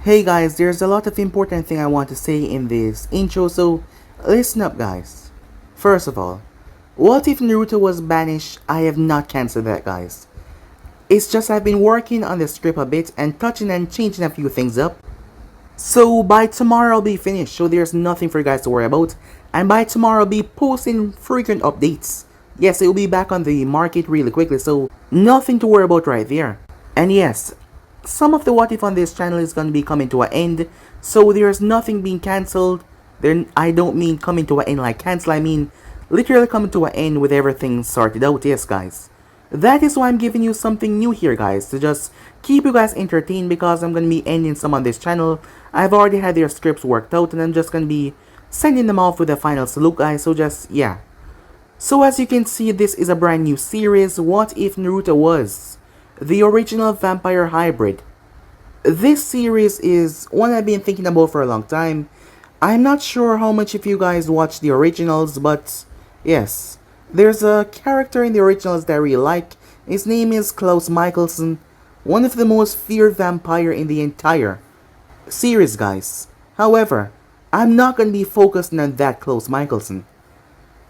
Hey guys, there's a lot of important thing I want to say in this intro, so listen up guys. First of all, what if Naruto was banished? I have not cancelled that guys. It's just I've been working on the script a bit and touching and changing a few things up. So by tomorrow I'll be finished, so there's nothing for you guys to worry about. And by tomorrow I'll be posting frequent updates. Yes, it will be back on the market really quickly, so nothing to worry about right there. And yes, some of the what if on this channel is going to be coming to an end, so there's nothing being cancelled. Then I don't mean coming to an end like cancel, I mean literally coming to an end with everything sorted out. Yes guys, that is why I'm giving you something new here guys, to just keep you guys entertained, because I'm going to be ending some on this channel. I've already had their scripts worked out and I'm just going to be sending them off with a final salute guys, so just yeah. So as you can see, this is a brand new series, What If Naruto Was the original vampire hybrid. This series is one I've been thinking about for a long time. I'm not sure how much of you guys watch the originals, but yes, there's a character in the originals that I really like. His name is Klaus Michelson, one of the most feared vampire in the entire series guys. However, I'm not going to be focusing on that Klaus Michelson.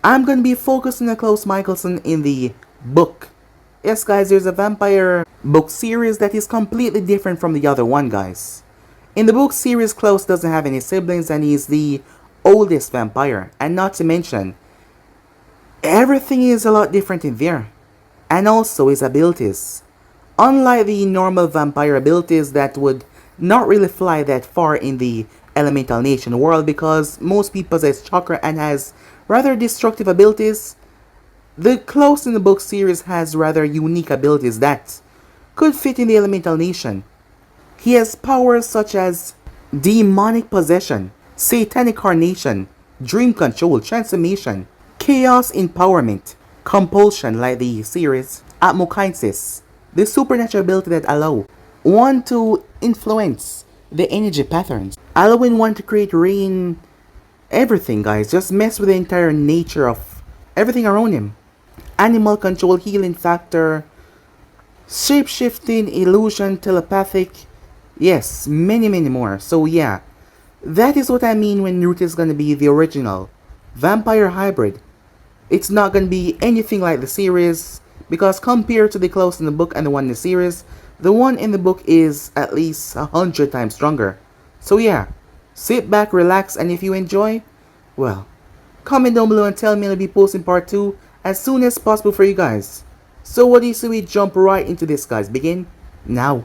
I'm going to be focusing on Klaus Michelson in the book. Yes guys, there's a vampire book series that is completely different from the other one guys. In the book series, Klaus doesn't have any siblings and he's the oldest vampire. And not to mention, everything is a lot different in there. And also his abilities. Unlike the normal vampire abilities that would not really fly that far in the Elemental Nation world, because most people possess chakra and has rather destructive abilities, the Klaus in the book series has rather unique abilities that could fit in the Elemental Nation. He has powers such as demonic possession, satanic carnation, dream control, transformation, chaos empowerment, compulsion like the series, atmokinesis, the supernatural ability that allow one to influence the energy patterns, allowing one to create rain, everything guys, just mess with the entire nature of everything around him. Animal control, healing factor, shape-shifting, illusion, telepathic, yes, many more. So yeah, that is what I mean when Naruto is going to be the original vampire hybrid. It's not going to be anything like the series, because compared to the Klaus in the book and the one in the series, the one in the book is at least 100 times stronger. So yeah, sit back, relax, and if you enjoy, well, comment down below and tell me. I'll be posting part 2 as soon as possible for you guys. So what do you say we jump right into this guys? Begin now.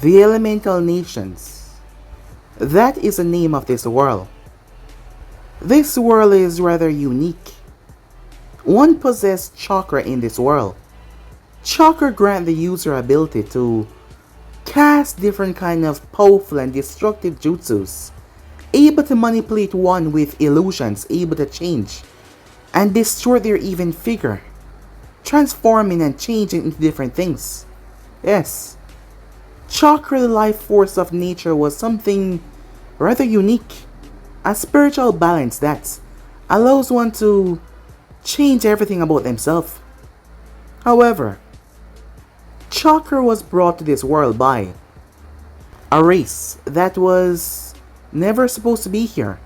The Elemental Nations. That is the name of this world. This world is rather unique. One possesses chakra in this world. Chakra grant the user ability to cast different kind of powerful and destructive jutsus, able to manipulate one with illusions, able to change and distort their even figure, transforming and changing into different things. Yes, chakra, the life force of nature, was something rather unique. A spiritual balance that allows one to change everything about themselves. However, chakra was brought to this world by a race that was never supposed to be here.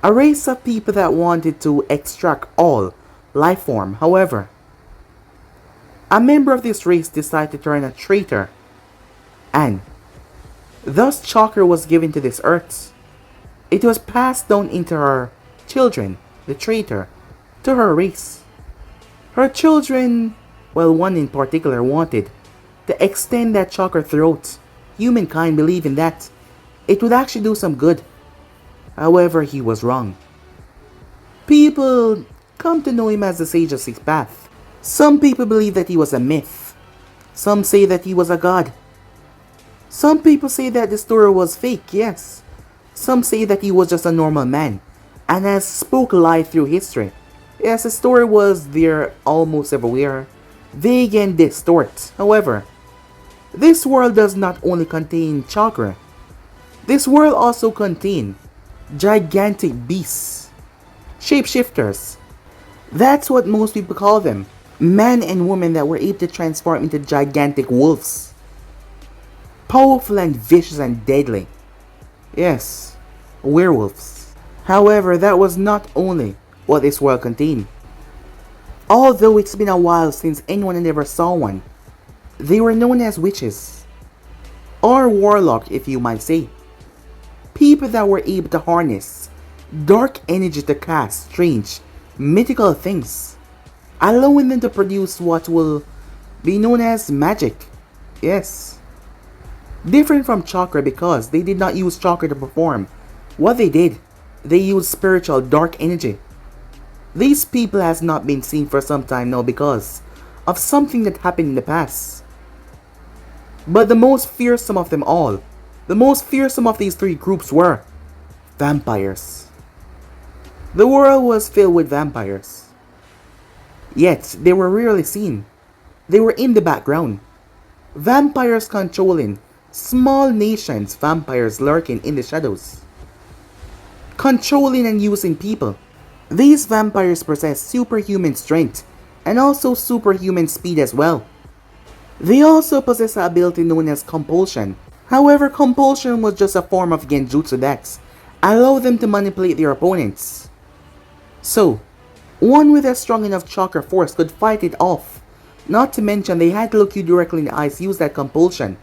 A race of people that wanted to extract all life form. However, a member of this race decided to turn a traitor, and thus chakra was given to this earth. It was passed down into her children, the traitor, to her race. Her children, well, one in particular wanted to extend that chakra throughout humankind, believing that it would actually do some good. However, he was wrong. People people come to know him as the Sage of Six Paths. Some people believe that he was a myth. Some say that he was a god. Some people say that the story was fake, yes. Some say that he was just a normal man and has spoke life through history. Yes, the story was there almost everywhere, vague and distort. However, this world does not only contain chakra. This world also contains gigantic beasts, shapeshifters. That's what most people call them. Men and women that were able to transform into gigantic wolves. Powerful and vicious and deadly. Yes, werewolves. However, that was not only what this world contained. Although it's been a while since anyone had ever saw one, they were known as witches. Or warlock, if you might say. People that were able to harness dark energy to cast strange, mythical things, allowing them to produce what will be known as magic. Yes. Different from chakra because they did not use chakra to perform what they did. They used spiritual dark energy. These people has not been seen for some time now because of something that happened in the past. But the most fearsome of them all, the most fearsome of these three groups were vampires. The world was filled with vampires. Yet, they were rarely seen. They were in the background. Vampires controlling small nations, vampires lurking in the shadows. Controlling and using people. These vampires possess superhuman strength and also superhuman speed as well. They also possess an ability known as compulsion. However, compulsion was just a form of genjutsu that allowed them to manipulate their opponents. So, one with a strong enough chakra force could fight it off. Not to mention they had to look you directly in the eyes to use that compulsion.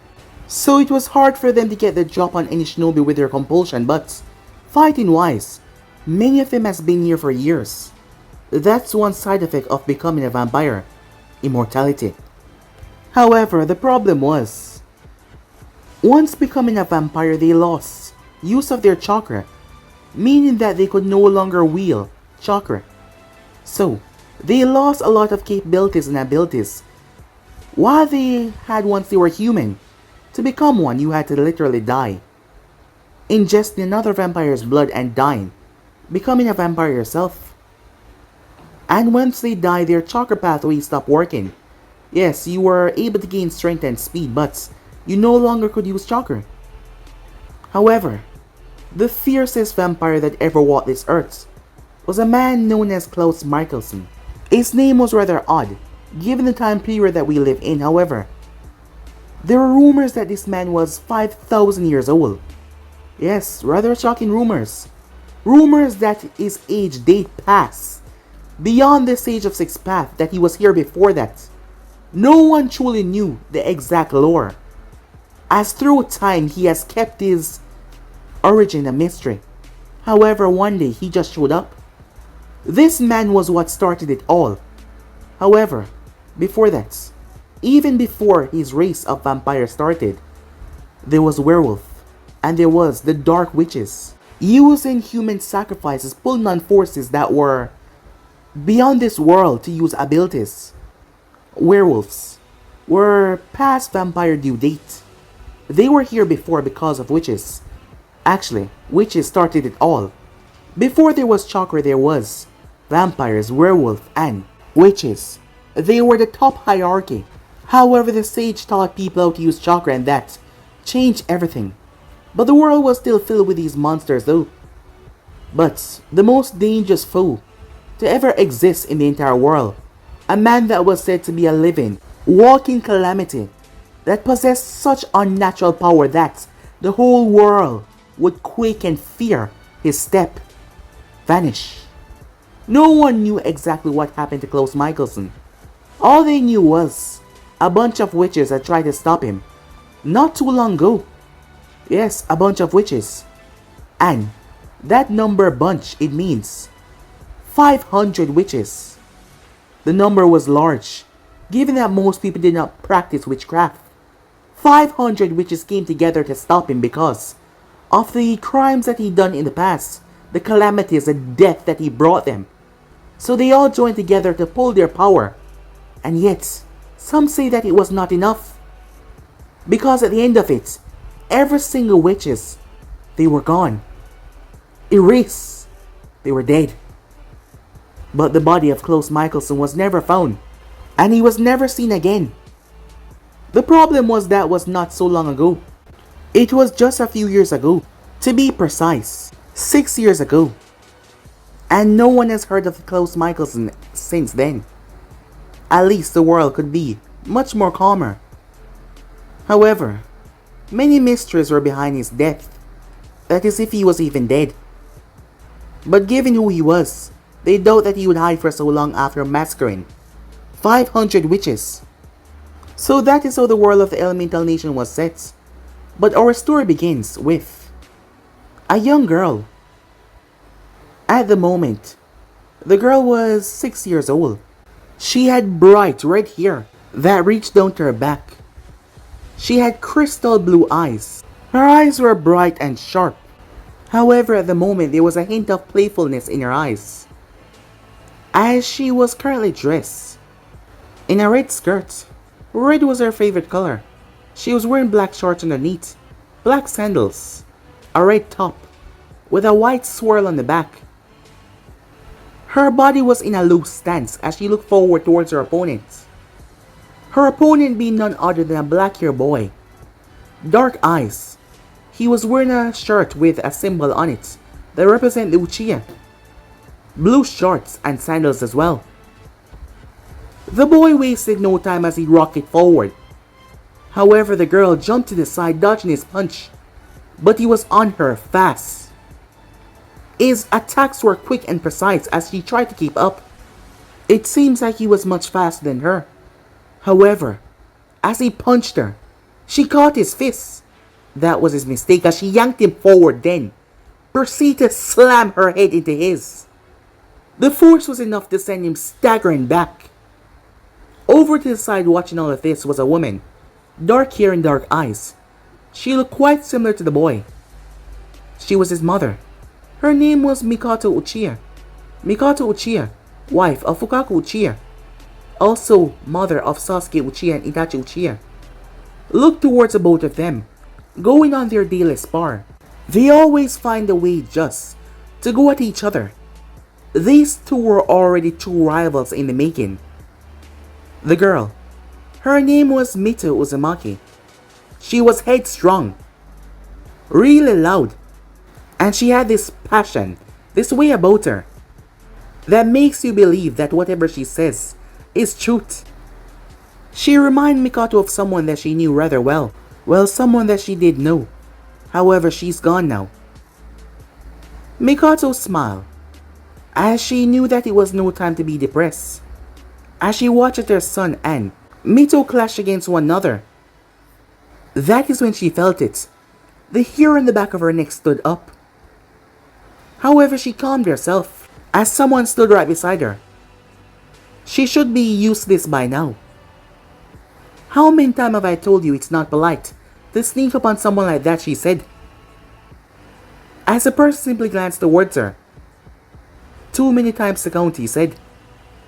So it was hard for them to get the drop on any shinobi with their compulsion, but fighting wise, many of them has been here for years. That's one side effect of becoming a vampire, immortality. However, the problem was, once becoming a vampire they lost use of their chakra, meaning that they could no longer wield chakra. So, they lost a lot of capabilities and abilities. While they had once they were human, to become one you had to literally die. Ingesting another vampire's blood and dying, becoming a vampire yourself. And once they die, their chakra pathways stopped working. Yes, you were able to gain strength and speed, but you no longer could use chakra. However, the fiercest vampire that ever walked this earth was a man known as Klaus Michelson. His name was rather odd, given the time period that we live in. However, there were rumors that this man was 5,000 years old. Yes, rather shocking rumors. Rumors that his age date past beyond the Sage of Six Paths, that he was here before that. No one truly knew the exact lore, as through time he has kept his origin a mystery. However, one day he just showed up. This man was what started it all. However, before that, even before his race of vampires started, there was werewolf, and there was the dark witches, using human sacrifices, pulling on forces that were beyond this world to use abilities. Werewolves were past vampire due date. They were here before because of witches. Actually, witches started it all. Before there was chakra, there was vampires, werewolf, and witches. They were the top hierarchy. However, the sage taught people how to use chakra, and that changed everything. But the world was still filled with these monsters though. But the most dangerous foe to ever exist in the entire world, a man that was said to be a living, walking calamity, that possessed such unnatural power that the whole world would quake and fear his step, vanish. No one knew exactly what happened to Klaus Michelson. All they knew was a bunch of witches had tried to stop him not too long ago. Yes, a bunch of witches. And that number bunch, it means 500 witches. The number was large, given that most people did not practice witchcraft. 500 witches came together to stop him because of the crimes that he'd done in the past, the calamities, the death that he brought them. So they all joined together to pull their power. And yet, some say that it was not enough. Because at the end of it, every single witches, they were gone. Erased. They were dead. But the body of Klaus Michelson was never found. And he was never seen again. The problem was that was not so long ago. It was just a few years ago. To be precise, 6 years ago. And no one has heard of Klaus Michelson since then. At least the world could be much more calmer. However, many mysteries were behind his death. That is, if he was even dead. But given who he was, they doubt that he would hide for so long after massacring 500 witches. So that is how the world of the Elemental Nation was set. But our story begins with a young girl. At the moment, the girl was 6 years old. She had bright red hair that reached down to her back. She had crystal blue eyes. Her eyes were bright and sharp. However, at the moment, there was a hint of playfulness in her eyes, as she was currently dressed in a red skirt. Red was her favorite color. She was wearing black shorts underneath, black sandals, a red top, with a white swirl on the back. Her body was in a loose stance as she looked forward towards her opponent. Her opponent being none other than a black-haired boy. Dark eyes. He was wearing a shirt with a symbol on it that represents the Uchiha. Blue shorts and sandals as well. The boy wasted no time as he rocketed forward. However, the girl jumped to the side, dodging his punch, but he was on her fast. His attacks were quick and precise as she tried to keep up. It seems like he was much faster than her. However, as he punched her, she caught his fist. That was his mistake as she yanked him forward, then proceeded to slam her head into his. The force was enough to send him staggering back. Over to the side watching all of this was a woman, dark hair and dark eyes. She looked quite similar to the boy. She was his mother. Her name was Mikoto Uchiha. Mikoto Uchiha, wife of Fukaku Uchiha, also mother of Sasuke Uchiha and Itachi Uchiha, looked towards the both of them, going on their daily spar. They always find a way just to go at each other. These two were already two rivals in the making. The girl, her name was Mito Uzumaki. She was headstrong, really loud, and she had this passion, this way about her, that makes you believe that whatever she says is truth. She reminded Mikoto of someone that she knew rather well. Well, someone that she did know. However, she's gone now. Mikoto smiled, as she knew that it was no time to be depressed, as she watched her son and Mito clash against one another. That is when she felt it. The hair on the back of her neck stood up. However, she calmed herself, as someone stood right beside her. She should be used to this by now. How many times have I told you it's not polite to sneak up on someone like that, she said, as the person simply glanced towards her. Too many times to count, he said.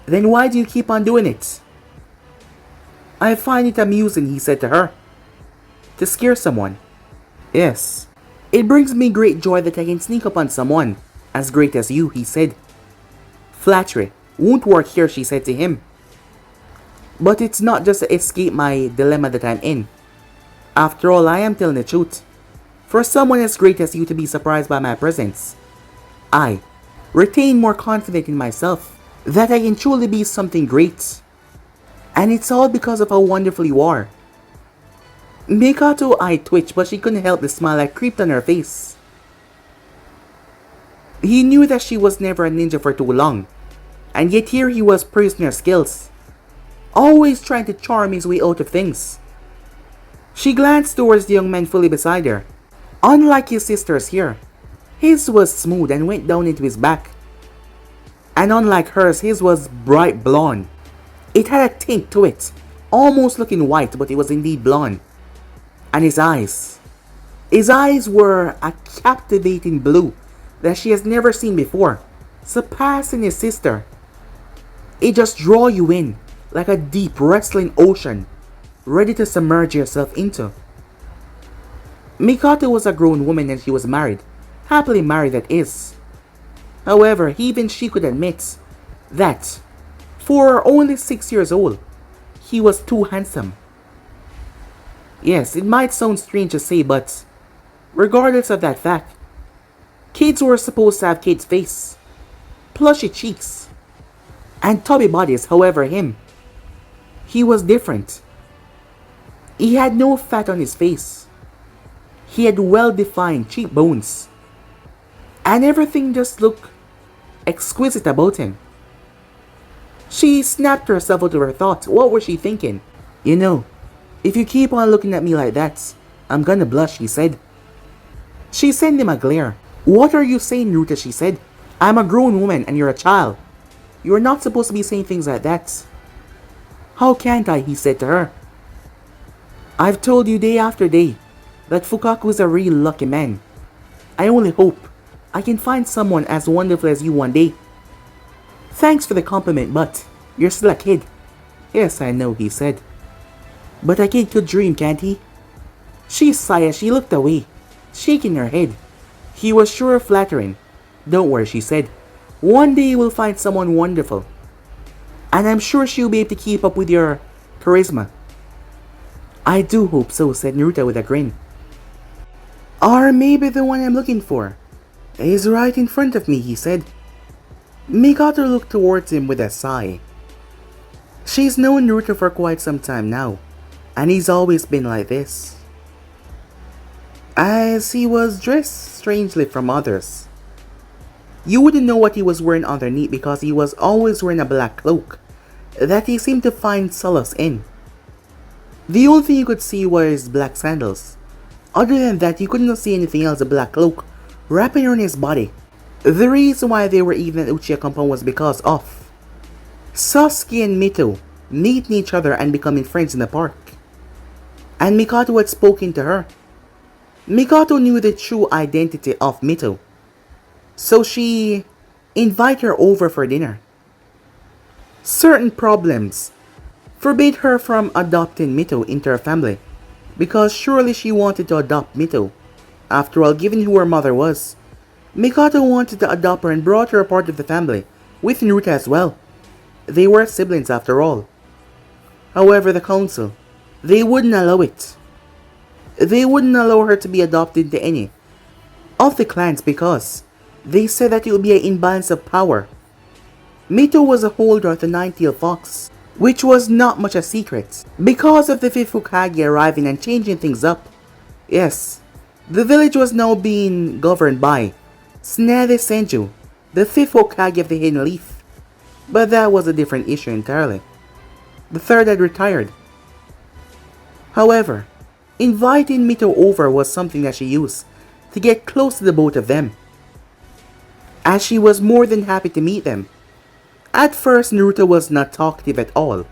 Then why do you keep on doing it? I find it amusing, he said to her. To scare someone. Yes. It brings me great joy that I can sneak up on someone as great as you, he said. Flattery won't work here, she said to him. But it's not just to escape my dilemma that I'm in. After all, I am telling the truth. For someone as great as you to be surprised by my presence, I retain more confidence in myself that I can truly be something great. And it's all because of how wonderful you are. Mikoto's eye twitched, but she couldn't help the smile that creeped on her face. He knew that she was never a ninja for too long, and yet here he was praising her skills, always trying to charm his way out of things. She glanced towards the young man fully beside her. Unlike his sisters here, his was smooth and went down into his back. And unlike hers, his was bright blonde. It had a tint to it, almost looking white, but it was indeed blonde. And his eyes were a captivating blue that she has never seen before, surpassing his sister. It just draw you in like a deep wrestling ocean, ready to submerge yourself into. Mikoto was a grown woman and she was married, happily married that is. However, even she could admit that, for only 6 years old, he was too handsome. Yes, it might sound strange to say, but regardless of that fact, kids were supposed to have kids' face, plushy cheeks, and tubby bodies. However, he was different. He had no fat on his face. He had well-defined cheekbones. And everything just looked exquisite about him. She snapped herself out of her thoughts. What was she thinking? You know, if you keep on looking at me like that, I'm gonna blush, he said. She sent him a glare. What are you saying, Naruto, she said. I'm a grown woman and you're a child. You're not supposed to be saying things like that. How can't I, he said to her. I've told you day after day that Fukaku is a real lucky man. I only hope I can find someone as wonderful as you one day. Thanks for the compliment, but you're still a kid. Yes, I know, he said. But a kid could dream, can't he? She sighed as she looked away, shaking her head. He was sure flattering. Don't worry, she said. One day you will find someone wonderful. And I'm sure she'll be able to keep up with your charisma. I do hope so, said Naruto with a grin. Or maybe the one I'm looking for is right in front of me, he said. Mikoto looked towards him with a sigh. She's known Naruto for quite some time now, and he's always been like this. As he was dressed strangely from others. You wouldn't know what he was wearing underneath because he was always wearing a black cloak that he seemed to find solace in. The only thing you could see was black sandals. Other than that, you couldn't see anything else. A black cloak wrapping around his body. The reason why they were even at Uchiha compound was because of Sasuke and Mito meeting each other and becoming friends in the park. And Mikoto had spoken to her. Mikoto knew the true identity of Mito, so she invited her over for dinner. Certain problems forbade her from adopting Mito into her family, because surely she wanted to adopt Mito. After all, given who her mother was, Mikoto wanted to adopt her and brought her a part of the family, with Naruto as well. They were siblings after all. However, the council, they wouldn't allow it. They wouldn't allow her to be adopted into any of the clans because they said that it would be an imbalance of power. Mito was a holder of the nine-tailed fox, which was not much a secret. Because of the fifth Hokage arriving and changing things up, yes, the village was now being governed by Tsunade Senju, the fifth Hokage of the Hidden Leaf. But that was a different issue entirely. The third had retired. However, inviting Mito over was something that she used to get close to the both of them, as she was more than happy to meet them. At first, Naruto was not talkative at all.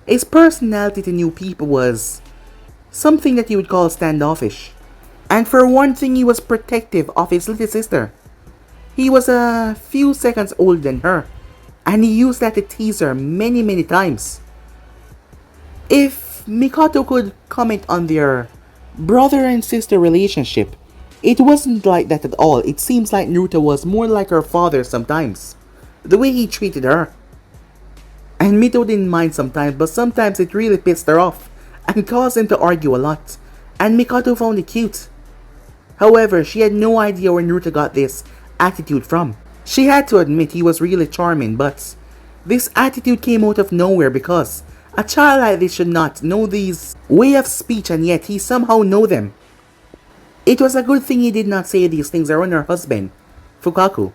His personality to new people was something that you would call standoffish. And for one thing, he was protective of his little sister. He was a few seconds older than her, and he used that to tease her many times. If Mikoto could comment on their brother and sister relationship, it wasn't like that at all. It seems like Naruto was more like her father sometimes, the way he treated her. And Mito didn't mind sometimes, but sometimes it really pissed her off and caused them to argue a lot, and Mikoto found it cute. However, she had no idea where Naruto got this attitude from. She had to admit he was really charming, but this attitude came out of nowhere because a child like this should not know these way of speech, and yet he somehow know them. It was a good thing he did not say these things around her husband, Fukaku.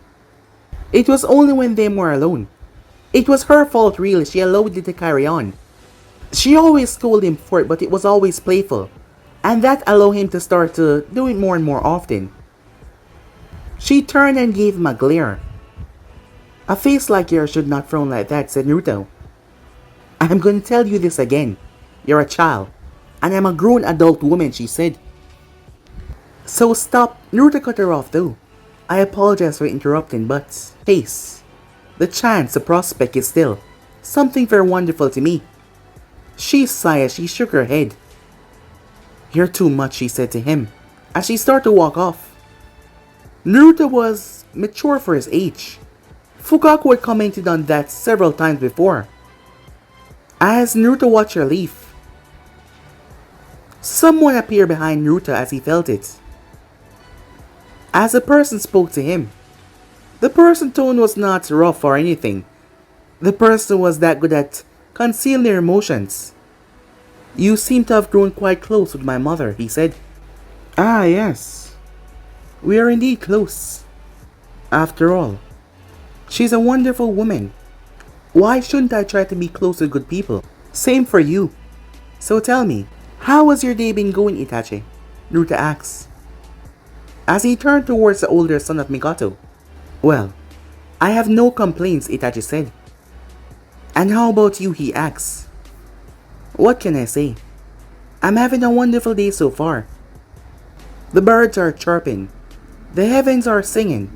It was only when they were alone. It was her fault really, she allowed it to carry on. She always told him for it, but it was always playful, and that allowed him to start to do it more and more often. She turned and gave him a glare. A face like yours should not frown like that, said Naruto. I'm going to tell you this again. You're a child, and I'm a grown adult woman, she said. So stop. Naruto cut her off though. I apologize for interrupting, but face, the chance, the prospect is still Something very wonderful to me. She sighed as she shook her head. You're too much, she said to him, as she started to walk off. Naruto was mature for his age. Fukaku had commented on that several times before. As Naruto watched her leave, someone appeared behind Naruto as he felt it. As the person spoke to him, the person's tone was not rough or anything. The person was that good at concealing their emotions. You seem to have grown quite close with my mother, he said. Ah, yes. We are indeed close. After all, she's a wonderful woman. Why shouldn't I try to be close with good people? Same for you. So tell me, how has your day been going, Itachi? Naruto asked, as he turned towards the older son of Mikoto. Well, I have no complaints, Itachi said. And how about you, he asked. What can I say? I'm having a wonderful day so far. The birds are chirping. The heavens are singing,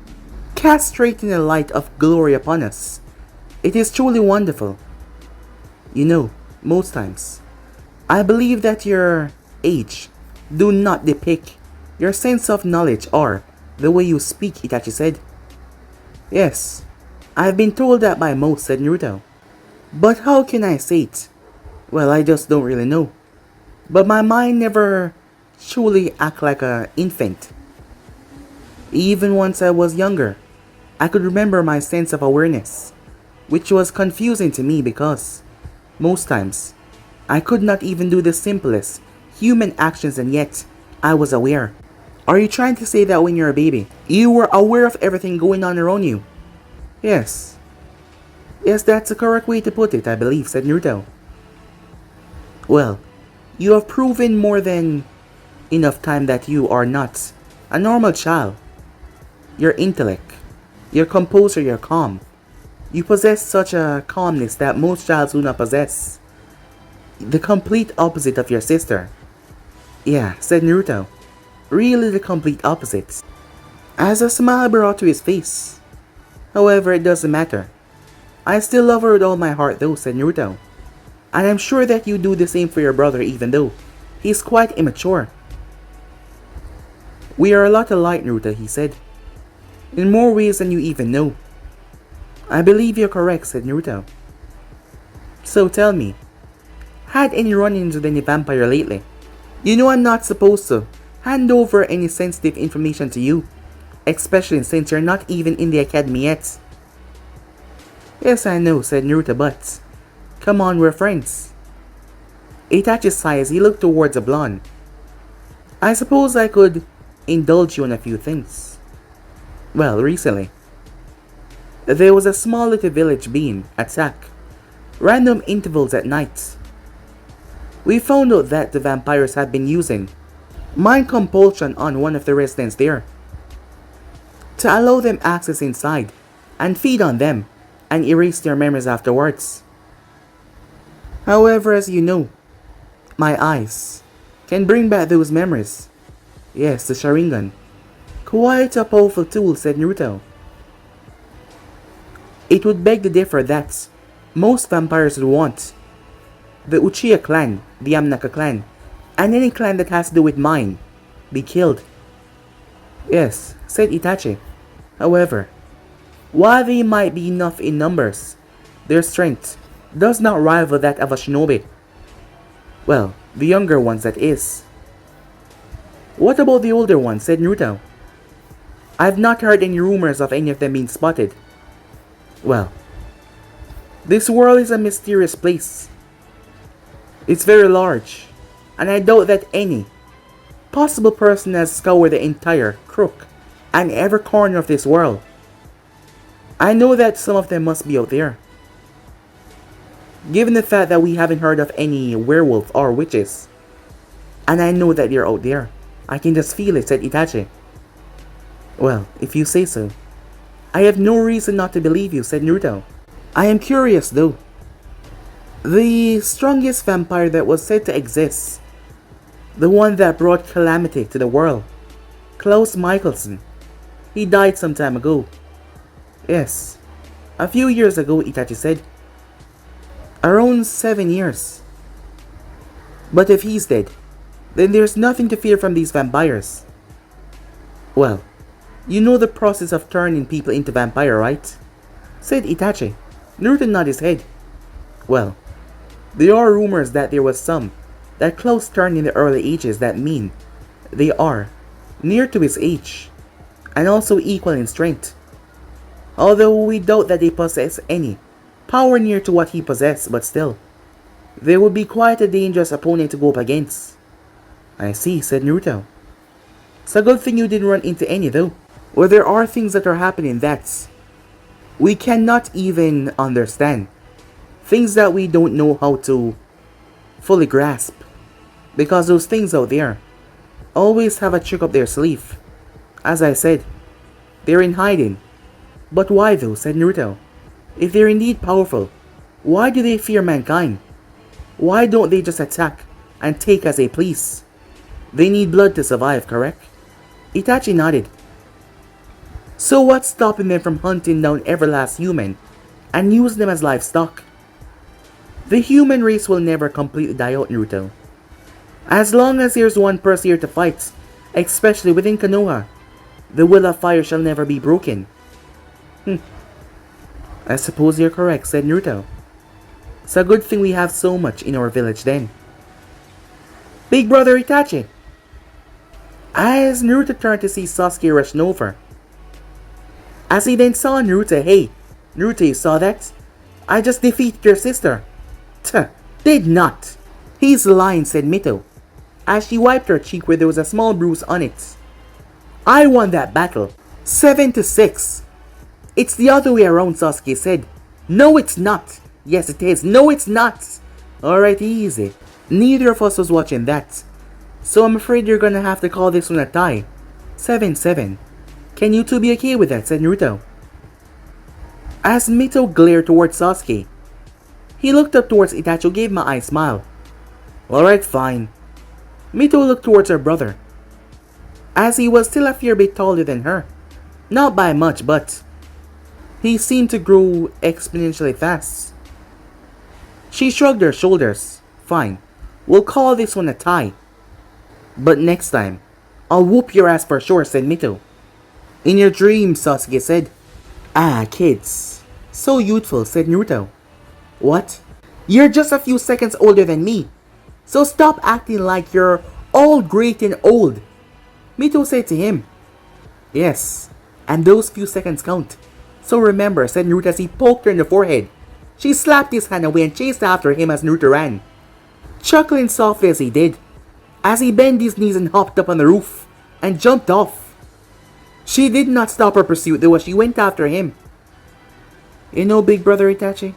castrating a light of glory upon us. It is truly wonderful. You know, most times, I believe that your age do not depict your sense of knowledge or the way you speak, Itachi said. Yes, I've been told that by most, said Naruto. But how can I say it? Well, I just don't really know. But my mind never truly act like an infant. Even once I was younger, I could remember my sense of awareness, which was confusing to me because, most times, I could not even do the simplest human actions and yet, I was aware. Are you trying to say that when you're a baby, you were aware of everything going on around you? Yes. Yes, that's the correct way to put it, I believe, said Naruto. Well, you have proven more than enough time that you are not a normal child. Your intellect, your composure, your calm. You possess such a calmness that most childs do not possess. The complete opposite of your sister. Yeah, said Naruto. Really the complete opposite. As a smile brought to his face. However, it doesn't matter. I still love her with all my heart though, said Naruto. And I'm sure that you do the same for your brother even though he's quite immature. We are a lot alike, Naruto, he said. In more ways than you even know. I believe you're correct, said Naruto. So tell me, had any run-ins with any vampire lately? You know I'm not supposed to hand over any sensitive information to you, especially since you're not even in the academy yet. Yes, I know, said Naruto, but come on, we're friends. Itachi sighed as he looked towards the blonde. I suppose I could indulge you in a few things. Well, recently, there was a small little village being attacked, random intervals at night. We found out that the vampires had been using mind compulsion on one of the residents there to allow them access inside and feed on them and erase their memories afterwards. However, as you know, my eyes can bring back those memories. Yes, the Sharingan. Quite a powerful tool, said Naruto. It would beg to differ that most vampires would want the Uchiha clan, the Yamanaka clan, and any clan that has to do with mind be killed. Yes, said Itachi. However, while they might be enough in numbers, their strength does not rival that of a shinobi. Well, the younger ones, that is. What about the older ones, said Naruto. I've not heard any rumors of any of them being spotted. Well, this world is a mysterious place. It's very large, and I doubt that any possible person has scoured the entire crook and every corner of this world. I know that some of them must be out there. Given the fact that we haven't heard of any werewolf or witches, and I know that they're out there, I can just feel it, said Itachi. Well, if you say so. I have no reason not to believe you, said Naruto. I am curious though. The strongest vampire that was said to exist, the one that brought calamity to the world, Klaus Michelson, he died some time ago. Yes, a few years ago, Itachi said. Around 7 years. But if he's dead, then there's nothing to fear from these vampires. Well, you know the process of turning people into vampire, right? Said Itachi. Naruto nodded his head. Well, there are rumors that there was some that Klaus turned in the early ages that mean they are near to his age and also equal in strength. Although we doubt that they possess any power near to what he possessed, but still, they would be quite a dangerous opponent to go up against. I see, said Naruto. It's a good thing you didn't run into any though. Well, there are things that are happening that we cannot even understand. Things that we don't know how to fully grasp. Because those things out there always have a trick up their sleeve. As I said, they're in hiding. But why though, said Naruto? If they're indeed powerful, why do they fear mankind? Why don't they just attack and take as they please? They need blood to survive, correct? Itachi nodded. So what's stopping them from hunting down every last human and using them as livestock? The human race will never completely die out, Naruto. As long as there's one person here to fight, especially within Konoha, the will of fire shall never be broken. I suppose you're correct, said Naruto. It's a good thing we have so much in our village then. Big brother Itachi. As Naruto turned to see Sasuke rushing over. As he then saw Naruto, hey, Naruto, you saw that? I just defeated your sister. Tuh, did not. He's lying, said Mito, as she wiped her cheek where there was a small bruise on it. I won that battle, 7-6. It's the other way around, Sasuke said. No, it's not. Yes, it is. No, it's not. Alright, easy. Neither of us was watching that. So I'm afraid you're gonna have to call this one a tie. 7-7. Can you two be okay with that, said Naruto. As Mito glared towards Sasuke, he looked up towards Itachi who gave him an eye smile. Alright, fine. Mito looked towards her brother, as he was still a fair bit taller than her. Not by much, but he seemed to grow exponentially fast. She shrugged her shoulders. Fine, we'll call this one a tie. But next time, I'll whoop your ass for sure, said Mito. In your dreams, Sasuke said. Ah, kids. So youthful, said Naruto. What? You're just a few seconds older than me. So stop acting like you're all great and old. Mito said to him. Yes, and those few seconds count. So remember, said Naruto as he poked her in the forehead. She slapped his hand away and chased after him as Naruto ran, chuckling softly as he did, as he bent his knees and hopped up on the roof and jumped off. She did not stop her pursuit though as she went after him. You know, big brother Itachi,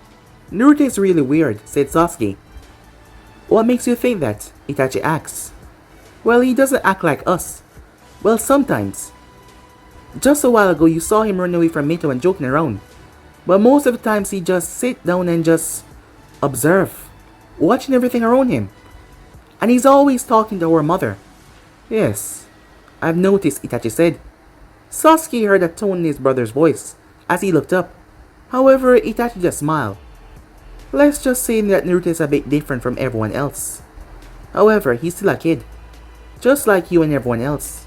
Naruto is really weird, said Sasuke. What makes you think that? Itachi asks. Well, he doesn't act like us. Well, sometimes. Just a while ago you saw him run away from Mito and joking around. But most of the times he just sit down and just observe, watching everything around him. And he's always talking to our mother. Yes, I've noticed, Itachi said. Sasuke heard a tone in his brother's voice as he looked up. However, Itachi just smiled. Let's just say that Naruto is a bit different from everyone else. However, he's still a kid, just like you and everyone else.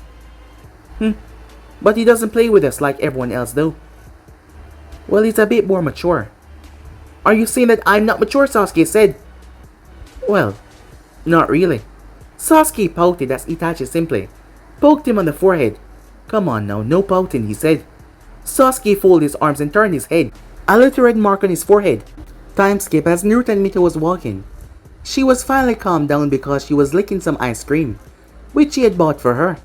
But he doesn't play with us like everyone else though. Well, he's a bit more mature. Are you saying that I'm not mature? Sasuke said. Well, not really. Sasuke pouted as Itachi simply poked him on the forehead. Come on now, no pouting, he said. Sasuke folded his arms and turned his head, a little red mark on his forehead. Time skip as Naruto and Mito was walking. She was finally calmed down because she was licking some ice cream, which she had bought for her,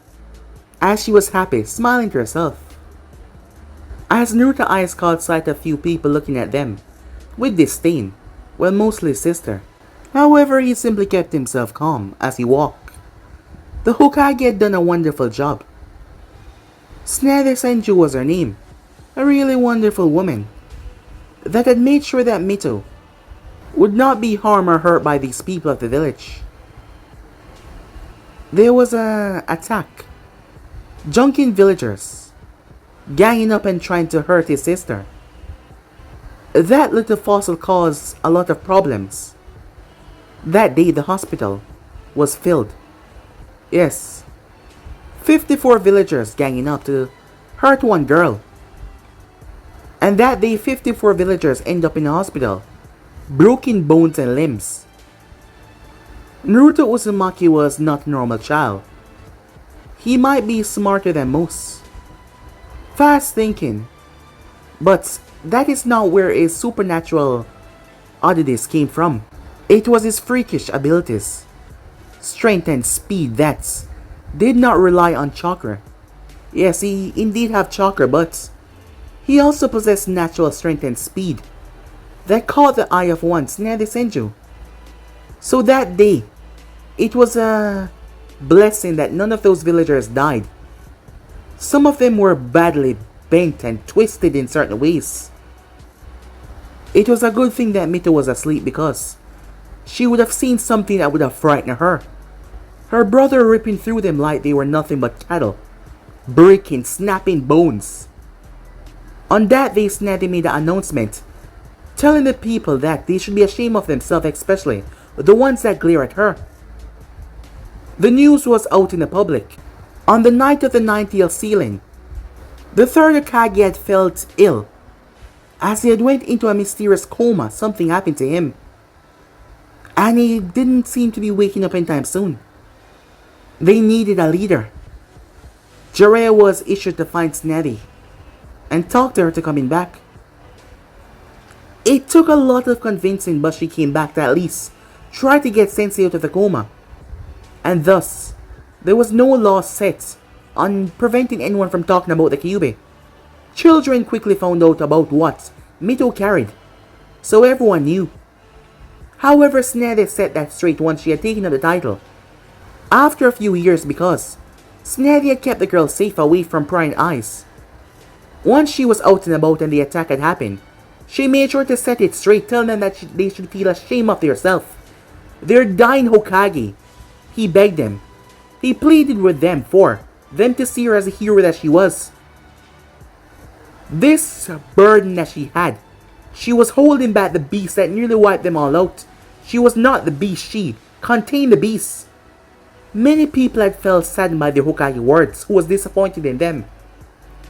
as she was happy, smiling to herself. As Naruto's eyes caught sight of few people looking at them with disdain, well, mostly his sister. However, he simply kept himself calm as he walked. The Hokage had done a wonderful job. Tsunade Senju was her name, a really wonderful woman that had made sure that Mito would not be harmed or hurt by these people of the village. There was an attack. Junkin villagers ganging up and trying to hurt his sister. That little fossil caused a lot of problems. That day the hospital was filled. Yes, 54 villagers ganging up to hurt one girl. And that day 54 villagers end up in the hospital, broken bones and limbs. Naruto Uzumaki was not a normal child. He might be smarter than most, fast thinking, but that is not where his supernatural oddities came from. It was his freakish abilities, strength and speed that did not rely on chakra. Yes, he indeed had chakra, but he also possessed natural strength and speed that caught the eye of one Tsunade Senju. So that day, it was a blessing that none of those villagers died. Some of them were badly bent and twisted in certain ways. It was a good thing that Mito was asleep because she would have seen something that would have frightened her. Her brother ripping through them like they were nothing but cattle, breaking, snapping bones. On that day, Tsunade made an announcement telling the people that they should be ashamed of themselves, especially the ones that glare at her. The news was out in the public. On the night of the 90th sealing, the third Hokage had felt ill. As he had went into a mysterious coma, something happened to him, and he didn't seem to be waking up anytime soon. They needed a leader. Jiraiya was issued to find Tsunade and talk to her to coming back. It took a lot of convincing, but she came back to at least try to get Sensei out of the coma. And thus, there was no law set on preventing anyone from talking about the Kyuubi. Children quickly found out about what Mito carried, so everyone knew. However, Tsunade set that straight once she had taken up the title. After a few years, because Tsunade had kept the girl safe away from prying eyes. Once she was out and about and the attack had happened, she made sure to set it straight, telling them that they should feel ashamed of themselves. Their dying Hokage. He begged them. He pleaded with them for them to see her as a hero that she was. This burden that she had, she was holding back the beast that nearly wiped them all out. She was not the beast, she contained the beast. Many people had felt saddened by the Hokage words, who was disappointed in them.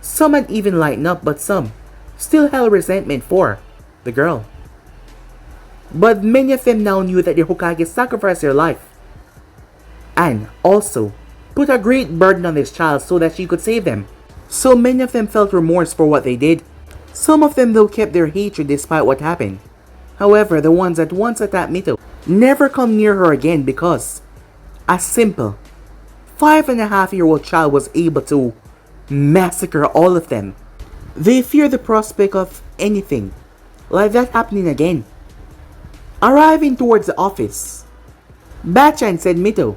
Some had even lightened up, but some still held resentment for the girl. But many of them now knew that the Hokage sacrificed their life, and also put a great burden on this child so that she could save them. So many of them felt remorse for what they did. Some of them though kept their hatred despite what happened. However, the ones that once attacked Mito never come near her again because a simple 5.5-year-old child was able to massacre all of them. They fear the prospect of anything like that happening again. Arriving towards the office, Bachan said Mito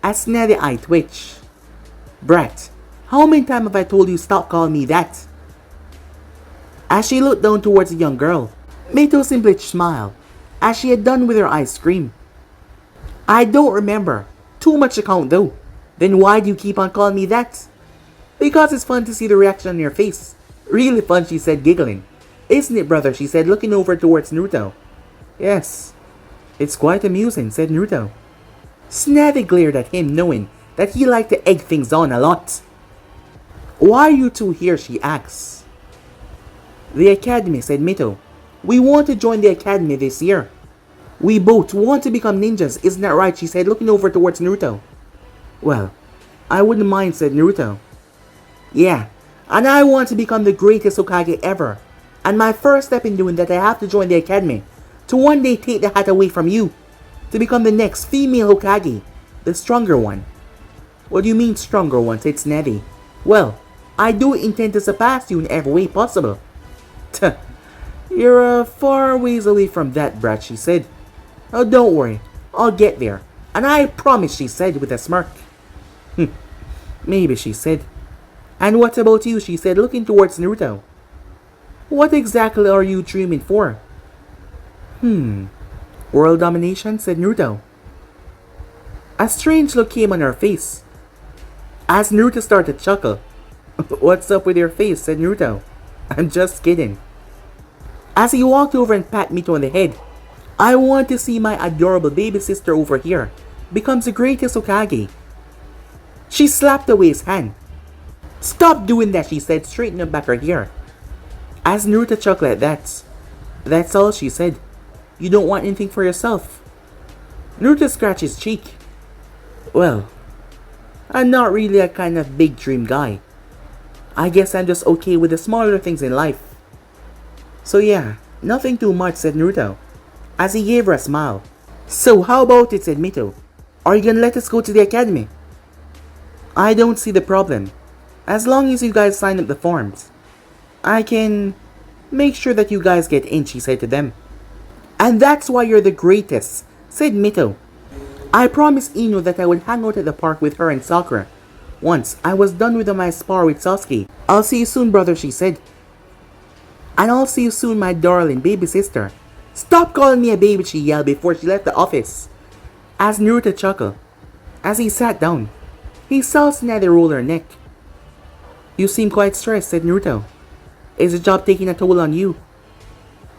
as Tsunade eye twitch. Brat, how many times have I told you stop calling me that? As she looked down towards the young girl, Mito simply smiled, as she had done with her ice cream. I don't remember. Too much to count though. Then why do you keep on calling me that? Because it's fun to see the reaction on your face. Really fun, she said, giggling. Isn't it, brother? She said, looking over towards Naruto. Yes, it's quite amusing, said Naruto. Tsunade glared at him, knowing that he liked to egg things on a lot. Why are you two here? She asks. The academy, said Mito. We want to join the academy this year. We both want to become ninjas, isn't that right? She said, looking over towards Naruto. Well, I wouldn't mind, said Naruto. Yeah, and I want to become the greatest Hokage ever. And my first step in doing that, I have to join the academy. To one day take the hat away from you. To become the next female Hokage. The stronger one. What do you mean stronger one? Said Tsunade. Well, I do intend to surpass you in every way possible. Tuh. You're far ways away from that, brat, she said. Oh, don't worry. I'll get there. And I promise, she said with a smirk. Maybe, she said. And what about you? She said, looking towards Naruto. What exactly are you dreaming for? World domination, said Naruto. A strange look came on her face as Naruto started to chuckle. What's up with your face? Said Naruto. I'm just kidding. as he walked over and pat Mito on the head. I want to see my adorable baby sister over here becomes the greatest Hokage. She slapped away his hand. Stop doing that, she said, straightening back her hair. As Naruto chuckled at that. That's all, she said. You don't want anything for yourself? Naruto scratched his cheek. Well, I'm not really a kind of big dream guy. I guess I'm just okay with the smaller things in life. So yeah, nothing too much, said Naruto, as he gave her a smile. So how about it, said Mito. Are you gonna let us go to the academy? I don't see the problem. As long as you guys sign up the forms, I can make sure that you guys get in, she said to them. And that's why you're the greatest, said Mito. I promised Ino that I would hang out at the park with her and Sakura once I was done with my spar with Sasuke. I'll see you soon, brother, she said. And I'll see you soon, my darling baby sister. Stop calling me a baby, she yelled before she left the office. As Naruto chuckled, as he sat down, he saw Tsunade roll her neck. You seem quite stressed, said Naruto. Is the job taking a toll on you?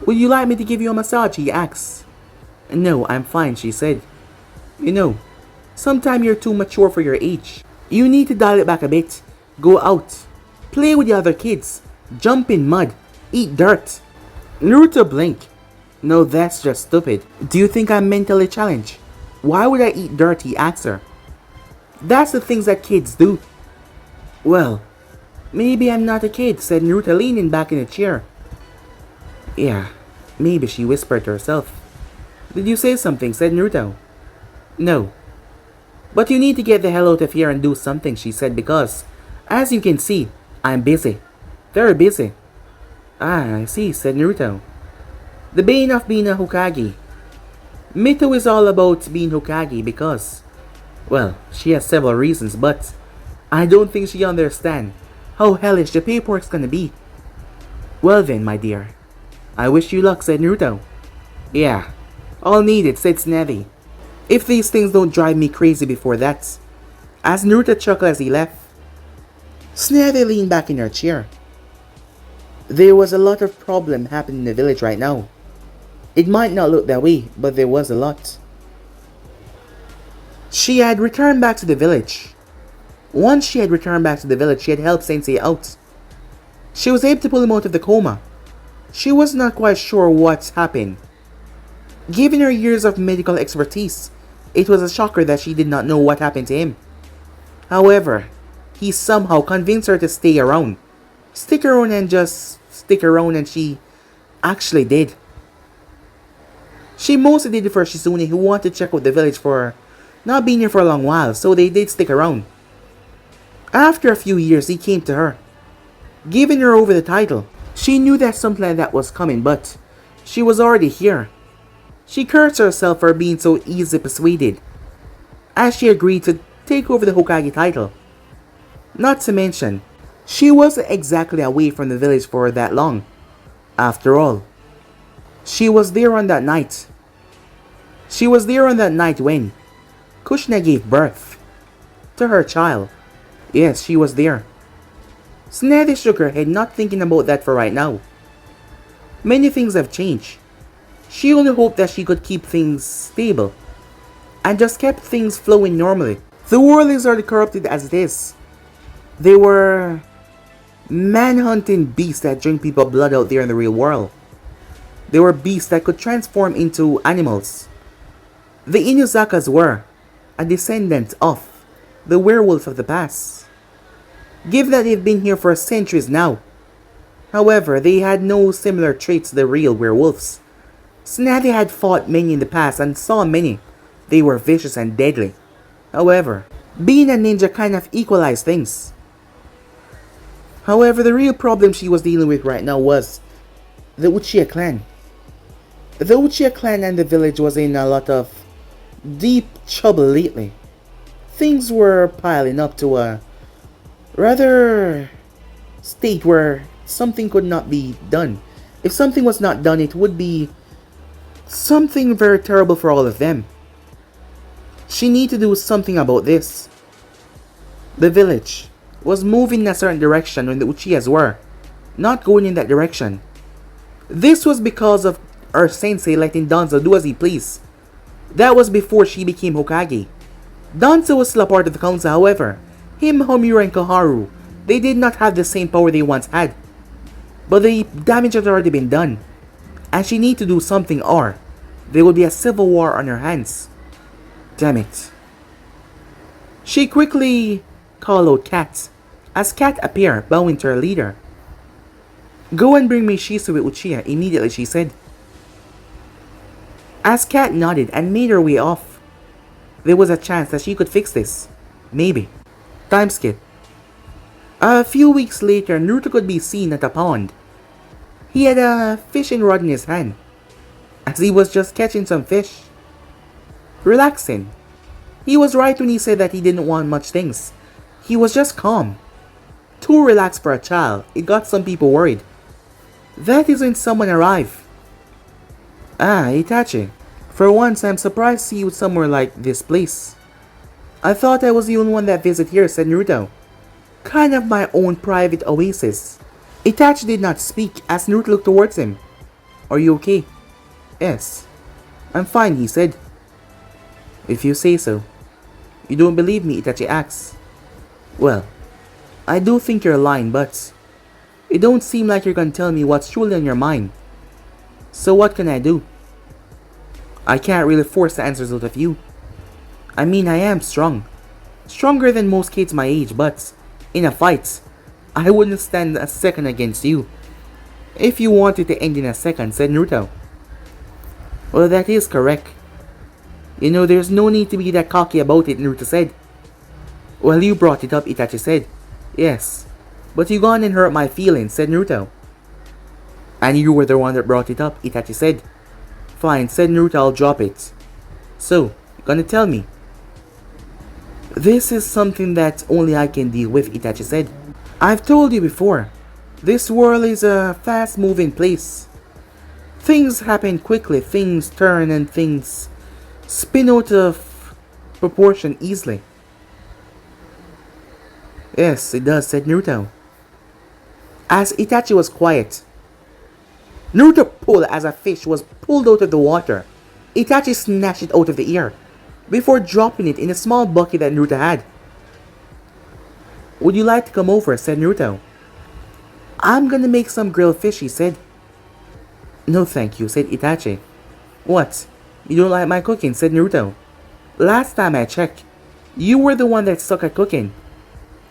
Would you like me to give you a massage, he asked. No, I'm fine, she said. You know, sometimes you're too mature for your age. You need to dial it back a bit. Go out. Play with the other kids. Jump in mud. Eat dirt. Naruto blinked. No, that's just stupid. Do you think I'm mentally challenged? Why would I eat dirt, he asked her. That's the things that kids do. Well, maybe I'm not a kid, said Naruto, leaning back in a chair. Yeah, maybe, she whispered to herself. Did you say something, said Naruto. No. But you need to get the hell out of here and do something, she said, because, as you can see, I'm busy. Very busy. Ah, I see, said Naruto. The bane of being a Hokage. Mito is all about being Hokage because, well, she has several reasons, but I don't think she understands how hellish the paperwork's gonna be. Well then, my dear, I wish you luck, said Naruto. Yeah, all needed, said Tsunade. If these things don't drive me crazy before that. As Naruto chuckled as he left, Tsunade leaned back in her chair. There was a lot of problem happening in the village right now. It might not look that way, but there was a lot. She had returned back to the village. Once she had returned back to the village, she had helped Sensei out. She was able to pull him out of the coma. She was not quite sure what happened. Given her years of medical expertise, it was a shocker that she did not know what happened to him. However, he somehow convinced her to stay around. Stick around and just stick around, and she actually did. She mostly did it for Shizune, who wanted to check out the village for not being here for a long while, so they did stick around. After a few years, he came to her, giving her over the title. She knew that something like that was coming, but she was already here. She cursed herself for being so easily persuaded, as she agreed to take over the Hokage title. Not to mention, she wasn't exactly away from the village for that long. After all, she was there on that night. She was there on that night when Kushina gave birth to her child. Yes, she was there. Tsunade shook her head, not thinking about that for right now. Many things have changed. She only hoped that she could keep things stable and just kept things flowing normally. The world is already corrupted as it is. There were man-hunting beasts that drink people's blood out there in the real world. There were beasts that could transform into animals. The Inuzakas were a descendant of the werewolves of the past. Given that they've been here for centuries now. However, they had no similar traits to the real werewolves. Tsunade had fought many in the past and saw many. They were vicious and deadly. However, being a ninja kind of equalized things. However, the real problem she was dealing with right now was the Uchiha clan. The Uchiha clan and the village was in a lot of deep trouble lately. Things were piling up to a rather state where something could not be done. If something was not done, it would be something very terrible for all of them. She needed to do something about this. The village was moving in a certain direction when the Uchihas were not going in that direction. This was because of our sensei letting Danzo do as he pleased. That was before she became Hokage. Danzo was still a part of the council, however. Him, Homura, and Koharu, they did not have the same power they once had. But the damage had already been done, and she needed to do something or there would be a civil war on her hands. Damn it. She quickly called out Kat, as Kat appeared, bowing to her leader. Go and bring me Shisui Uchiha immediately, she said. As Kat nodded and made her way off, there was a chance that she could fix this. Maybe. Time skip. A few weeks later, Naruto could be seen at a pond. He had a fishing rod in his hand, as he was just catching some fish. Relaxing. He was right when he said that he didn't want much things. He was just calm. Too relaxed for a child, it got some people worried. That is when someone arrived. Ah, Itachi. For once, I'm surprised to see you somewhere like this place. I thought I was the only one that visit here, said Naruto. Kind of my own private oasis. Itachi did not speak as Naruto looked towards him. Are you okay? Yes. I'm fine, he said. If you say so. You don't believe me, Itachi asked. Well, I do think you're lying, but it don't seem like you're gonna tell me what's truly on your mind. So what can I do? I can't really force the answers out of you. I mean, I am strong. Stronger than most kids my age, but in a fight, I wouldn't stand a second against you. If you wanted to end in a second, said Naruto. Well, that is correct. You know, there's no need to be that cocky about it, Naruto said. Well, you brought it up, Itachi said. Yes, but you gone and hurt my feelings, said Naruto. And you were the one that brought it up, Itachi said. Fine, said Naruto, I'll drop it. So, gonna tell me? This is something that only I can deal with, Itachi said. I've told you before, this world is a fast-moving place. Things happen quickly, things turn, and things spin out of proportion easily. Yes, it does, said Naruto. As Itachi was quiet, Naruto pulled as a fish was pulled out of the water. Itachi snatched it out of the air, before dropping it in a small bucket that Naruto had. Would you like to come over, said Naruto. I'm gonna make some grilled fish, he said. No thank you, said Itachi. What? You don't like my cooking, said Naruto. Last time I checked, you were the one that sucked at cooking.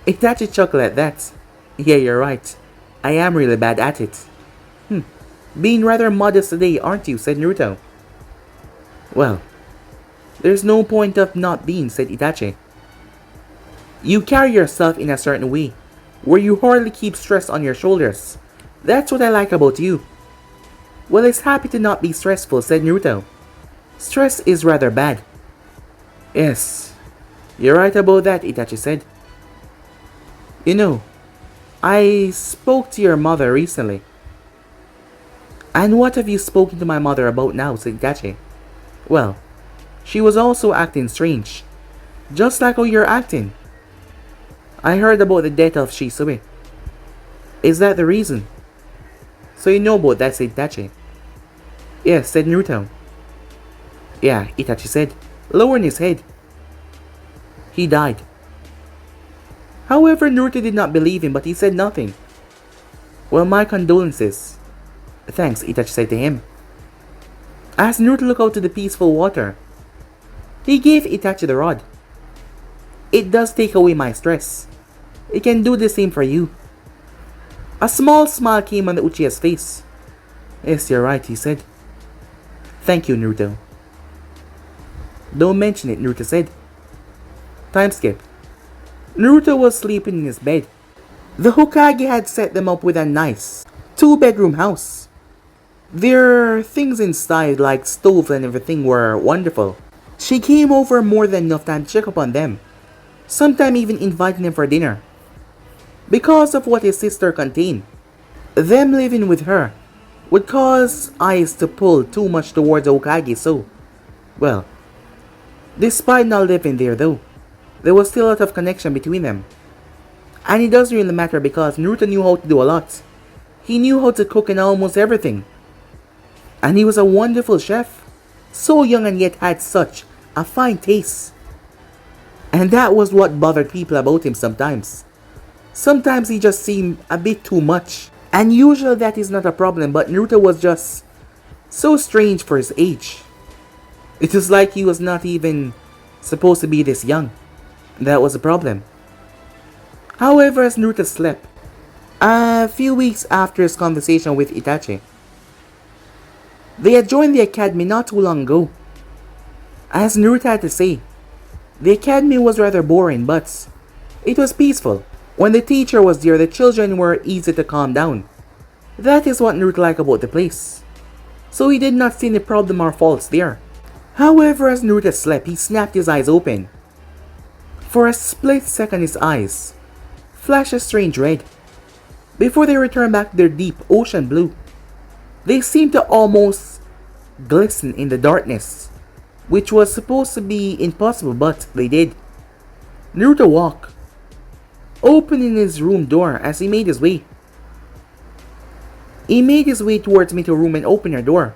Itachi chuckled at that. Yeah, you're right. I am really bad at it. Being rather modest today, aren't you, said Naruto. Well, there's no point of not being, said Itachi. You carry yourself in a certain way, where you hardly keep stress on your shoulders. That's what I like about you. Well, it's happy to not be stressful, said Naruto. Stress is rather bad. Yes, you're right about that, Itachi said. You know, I spoke to your mother recently. And what have you spoken to my mother about now, said Itachi. Well, she was also acting strange, just like how you're acting. I heard about the death of Shisui. Is that the reason? So you know about that, said Itachi. Yes, said Naruto. Yeah, Itachi said, lowering his head. He died. However, Naruto did not believe him, but he said nothing. Well, my condolences. Thanks, Itachi said to him. As Naruto looked out to the peaceful water, he gave Itachi the rod. It does take away my stress. It can do the same for you. A small smile came on the Uchiha's face. Yes, you're right, he said. Thank you, Naruto. Don't mention it, Naruto said. Time skip. Naruto was sleeping in his bed. The Hokage had set them up with a nice 2-bedroom house. Their things inside, like stove and everything, were wonderful. She came over more than enough time to check up on them, sometimes even inviting them for dinner. Because of what his sister contained, them living with her would cause eyes to pull too much towards Hokage, so, well, despite not living there though, there was still a lot of connection between them. And it doesn't really matter because Naruto knew how to do a lot. He knew how to cook and almost everything. And he was a wonderful chef. So young and yet had such a fine taste. And that was what bothered people about him sometimes. Sometimes he just seemed a bit too much. And usually that is not a problem, but Naruto was just so strange for his age. It was like he was not even supposed to be this young. That was a problem. However, as Naruto slept, a few weeks after his conversation with Itachi, they had joined the academy not too long ago. As Naruto had to say, the academy was rather boring, but it was peaceful. When the teacher was there, the children were easy to calm down. That is what Naruto liked about the place. So he did not see any problem or faults there. However, as Naruto slept, he snapped his eyes open. For a split second, his eyes flashed a strange red. Before they returned back to their deep ocean blue, they seemed to almost glisten in the darkness, which was supposed to be impossible, but they did. Naruto walked, opening his room door as he made his way. He made his way towards Mito's room and opened her door.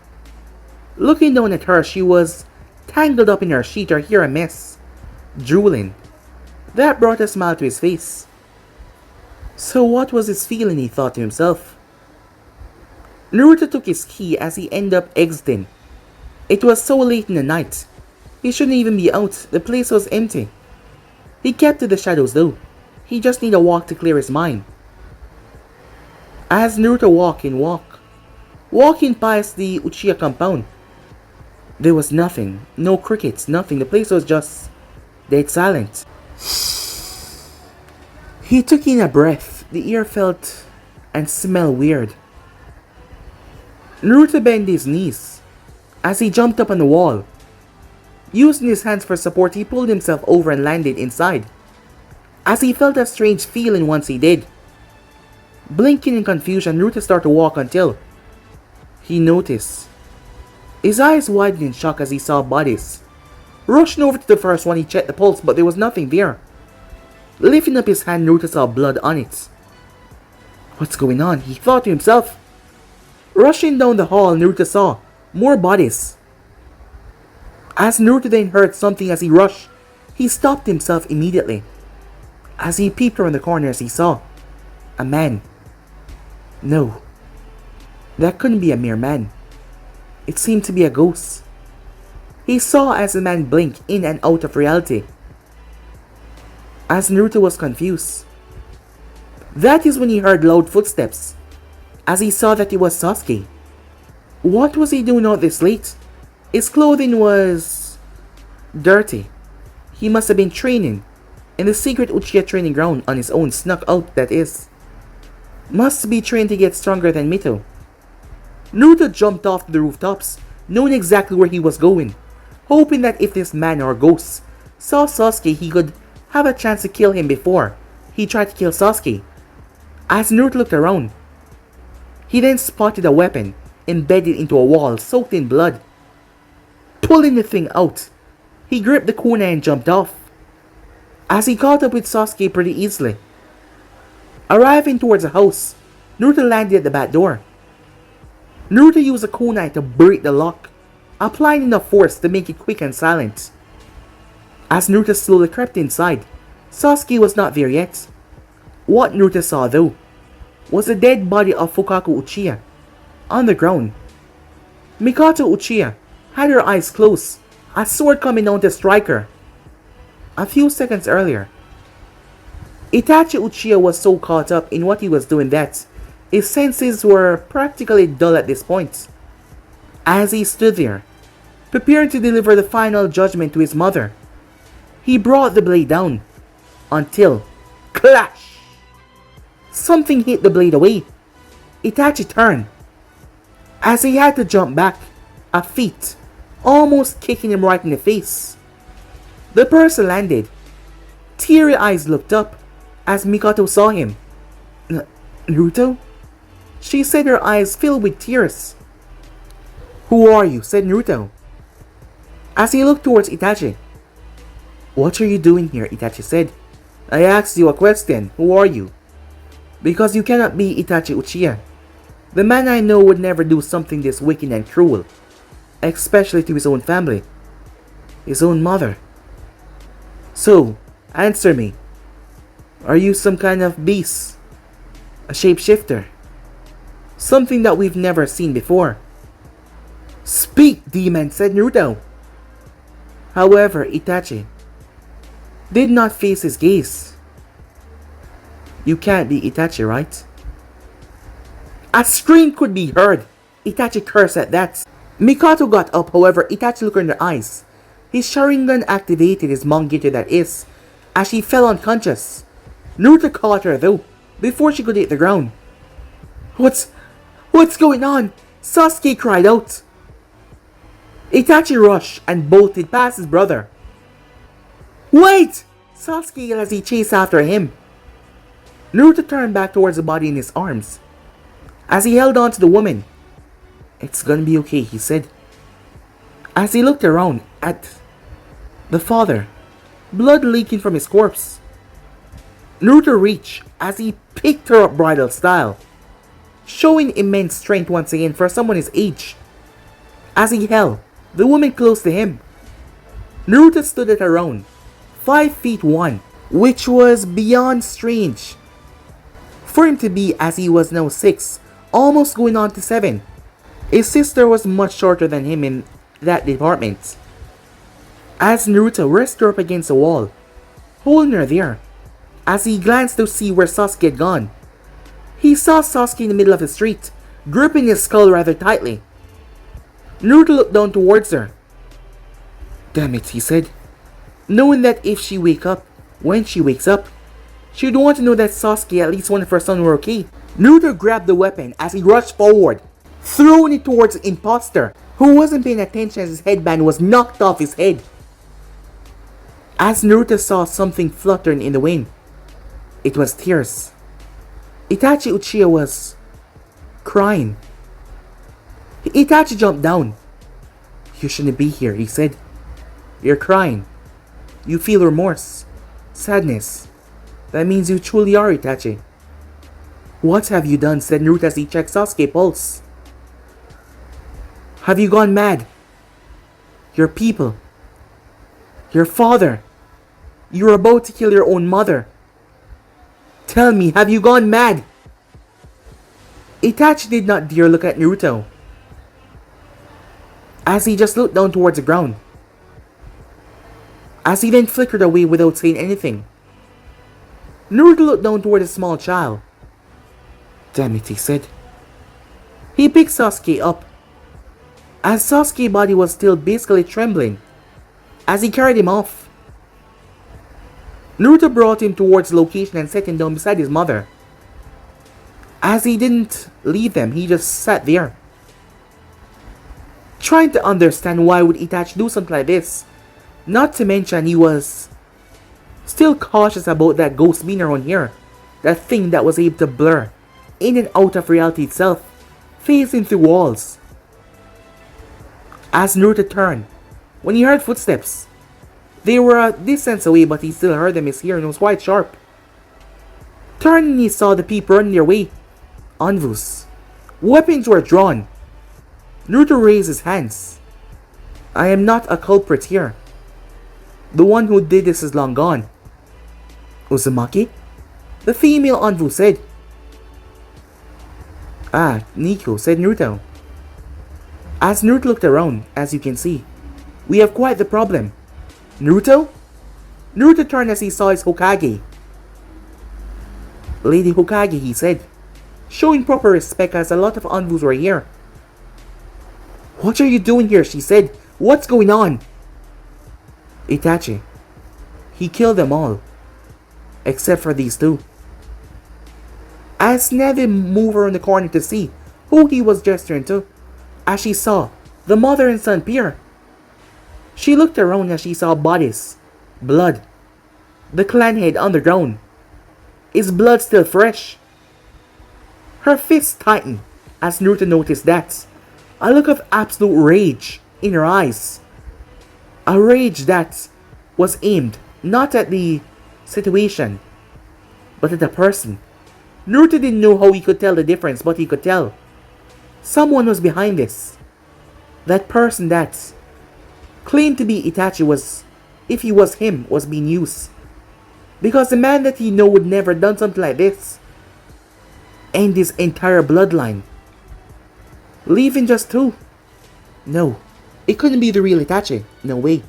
Looking down at her, she was tangled up in her sheet, her hair a mess, drooling. That brought a smile to his face. So what was his feeling, he thought to himself. Naruto took his key as he ended up exiting. It was so late in the night. He shouldn't even be out. The place was empty. He kept to the shadows though. He just needed a walk to clear his mind. As Naruto walking past the Uchiha compound, there was nothing. No crickets, nothing. The place was just dead silent. He took in a breath. The air felt and smelled weird. Naruto bent his knees as he jumped up on the wall. Using his hands for support, he pulled himself over and landed inside. As he felt a strange feeling once he did. Blinking in confusion, Naruto started to walk until he noticed. His eyes widened in shock as he saw bodies. Rushing over to the first one, he checked the pulse, but there was nothing there. Lifting up his hand, Naruto saw blood on it. What's going on? He thought to himself. Rushing down the hall, Naruto saw more bodies. As Naruto then heard something as he rushed, he stopped himself immediately. As he peeped around the corners, he saw a man. No, that couldn't be a mere man. It seemed to be a ghost. He saw as the man blinked in and out of reality. As Naruto was confused. That is when he heard loud footsteps. As he saw that it was Sasuke. What was he doing out this late? His clothing was dirty. He must have been training in the secret Uchiha training ground on his own, snuck out that is. Must be trained to get stronger than Mito. Naruto jumped off the rooftops, knowing exactly where he was going, hoping that if this man or ghost saw Sasuke, he could have a chance to kill him before he tried to kill Sasuke. As Naruto looked around, he then spotted a weapon embedded into a wall soaked in blood. Pulling the thing out, he gripped the kunai and jumped off. As he caught up with Sasuke pretty easily. Arriving towards the house, Naruto landed at the back door. Naruto used a kunai to break the lock, applying enough force to make it quick and silent. As Naruto slowly crept inside, Sasuke was not there yet. What Naruto saw though, was the dead body of Fukaku Uchiha, on the ground. Mikoto Uchiha had her eyes closed, a sword coming down to strike her. A few seconds earlier, Itachi Uchiha was so caught up in what he was doing that his senses were practically dull at this point. As he stood there, preparing to deliver the final judgment to his mother, he brought the blade down, until, clash! Something hit the blade away. Itachi turned, as he had to jump back, a feet, almost kicking him right in the face. The person landed. Teary eyes looked up, as Mikoto saw him. Naruto? She said, her eyes filled with tears. Who are you? Said Naruto, as he looked towards Itachi. What are you doing here? Itachi said. I asked you a question. Who are you? Because you cannot be Itachi Uchiha. The man I know would never do something this wicked and cruel, especially to his own family, his own mother. So, answer me. Are you some kind of beast? A shapeshifter? Something that we've never seen before? Speak, demon, said Naruto. However, Itachi did not face his gaze. You can't be Itachi, right? A scream could be heard. Itachi cursed at that. Mikoto got up, however, Itachi looked in her eyes. His Sharingan activated, his Mangekyo that is, as she fell unconscious. Naruto caught her though, before she could hit the ground. What's going on? Sasuke cried out. Itachi rushed and bolted past his brother. Wait! Sasuke yelled as he chased after him. Naruto turned back towards the body in his arms, as he held on to the woman. It's gonna be okay, he said, as he looked around at the father, blood leaking from his corpse. Naruto reached as he picked her up bridal style, showing immense strength once again for someone his age. As he held the woman close to him, Naruto stood at around 5 feet 1, which was beyond strange for him to be, as he was now 6, almost going on to 7. His sister was much shorter than him in that department. As Naruto rested her up against the wall, holding her there, as he glanced to see where Sasuke had gone, he saw Sasuke in the middle of the street, gripping his skull rather tightly. Naruto looked down towards her. Damn it, he said, knowing that if she when she wakes up, she would want to know that Sasuke, at least one of her sons, were okay. Naruto grabbed the weapon as he rushed forward, throwing it towards the imposter, who wasn't paying attention as his headband was knocked off his head. As Naruto saw something fluttering in the wind, it was tears. Itachi Uchiha was crying. Itachi jumped down. You shouldn't be here, he said. You're crying. You feel remorse, sadness. That means you truly are Itachi. What have you done? Said Naruto as he checked Sasuke's pulse. Have you gone mad? Your people. Your father. You were about to kill your own mother. Tell me, have you gone mad? Itachi did not dare look at Naruto, as he just looked down towards the ground, as he then flickered away without saying anything. Naruto looked down toward a small child. Damn it, he said. He picked Sasuke up, as Sasuke's body was still basically trembling, as he carried him off. Naruto brought him towards the location and set him down beside his mother. As he didn't leave them, he just sat there, trying to understand why would Itachi do something like this. Not to mention he was still cautious about that ghost being around here, that thing that was able to blur in and out of reality itself, facing through walls. As Naruto turned, when he heard footsteps, they were a distance away, but he still heard them. His hearing was quite sharp. Turning, he saw the people running their way. Anvus. Weapons were drawn. Naruto raised his hands. I am not a culprit here. The one who did this is long gone. Uzumaki? The female Anvu said. Ah, Nico, said Naruto. As Naruto looked around, as you can see, we have quite the problem. Naruto? Naruto turned as he saw his Hokage. Lady Hokage, he said, showing proper respect as a lot of Anvus were here. What are you doing here? She said. What's going on? Itachi. He killed them all, except for these two. As Neve moved around the corner to see who he was gesturing to, as she saw the mother and son peer, she looked around as she saw bodies, blood, the clan head underground. Is blood still fresh? Her fists tightened as Naruto noticed that. A look of absolute rage in her eyes. A rage that was aimed not at the situation, but at the person. Naruto didn't know how he could tell the difference, but he could tell. Someone was behind this. That person that claimed to be Itachi was, if he was him, was being used. Because the man that he know would never done something like this. End his entire bloodline. Leaving just two. No, it couldn't be the real Itachi. No way.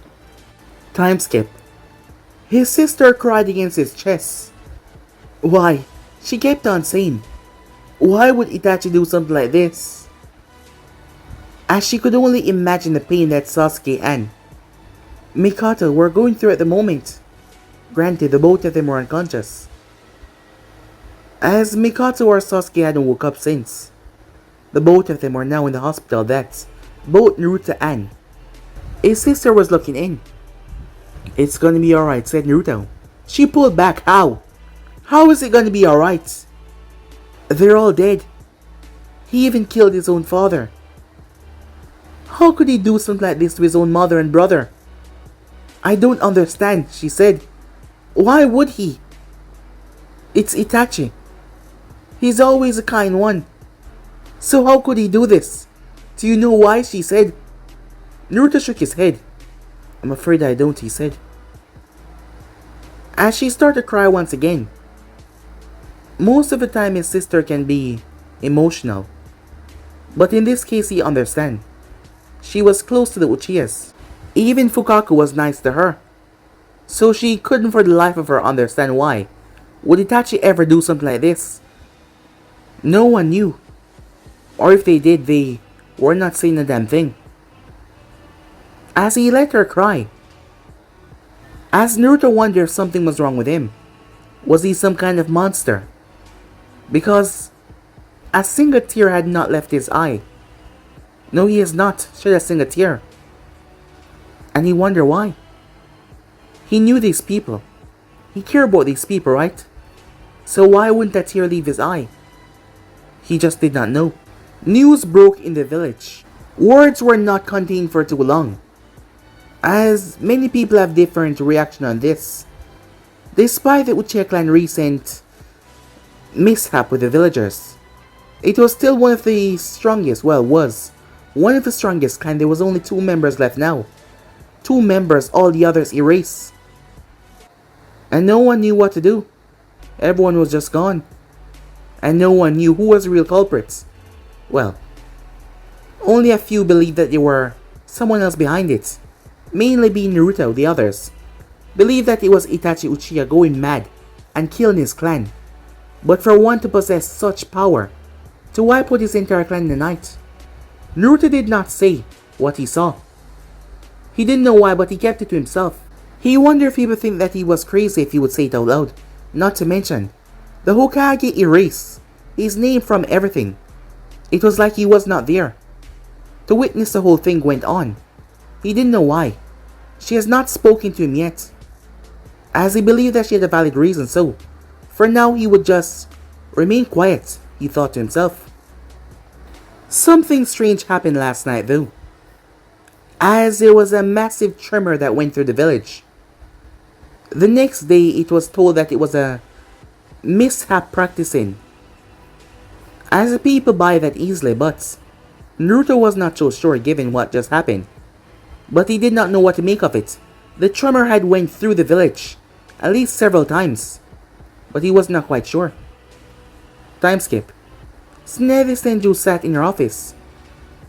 Time skip. His sister cried against his chest. Why? She kept on saying, why would Itachi do something like this? As she could only imagine the pain that Sasuke and Mikoto were going through at the moment. Granted, the both of them were unconscious. As Mikoto or Sasuke hadn't woke up since. The both of them are now in the hospital that both Naruto and his sister was looking in. It's gonna be alright, said Naruto. She pulled back. How? How is it gonna be alright? They're all dead. He even killed his own father. How could he do something like this to his own mother and brother? I don't understand, she said. Why would he? It's Itachi. He's always a kind one. So how could he do this? Do you know why? She said. Naruto shook his head. I'm afraid I don't, he said. As she started to cry once again. Most of the time his sister can be emotional. But in this case he understands. She was close to the Uchihas. Even Fukaku was nice to her. So she couldn't for the life of her understand why. Would Itachi ever do something like this? No one knew. Or if they did, they were not saying a damn thing. As he let her cry. As Naruto wondered if something was wrong with him. Was he some kind of monster? Because a single tear had not left his eye. No, he has not shed a single tear. And he wondered why. He knew these people. He cared about these people, right? So why wouldn't that tear leave his eye? He just did not know. News broke in the village. Words were not contained for too long. As many people have different reaction on this. Despite the Uchiha clan recent mishap with the villagers, it was still one of the strongest, was one of the strongest clan. There was only 2 members left now. 2 members, all the others erased. And no one knew what to do. Everyone was just gone. And no one knew who was the real culprits. Well, only a few believed that there were someone else behind it. Mainly being Naruto. The others believed that it was Itachi Uchiha going mad and killing his clan. But for one to possess such power, to wipe out his entire clan in the night. Naruto did not say what he saw. He didn't know why, but he kept it to himself. He wondered if he would think that he was crazy if he would say it out loud. Not to mention, the Hokage erased his name from everything. It was like he was not there. To witness the whole thing went on. He didn't know why. She has not spoken to him yet. As he believed that she had a valid reason, so for now he would just remain quiet, he thought to himself. Something strange happened last night though. As there was a massive tremor that went through the village. The next day it was told that it was a mishap practicing. As the people buy that easily, but Naruto was not so sure given what just happened. But he did not know what to make of it. The tremor had went through the village at least several times. But he was not quite sure. Time skip. Tsunade Senju sat in her office.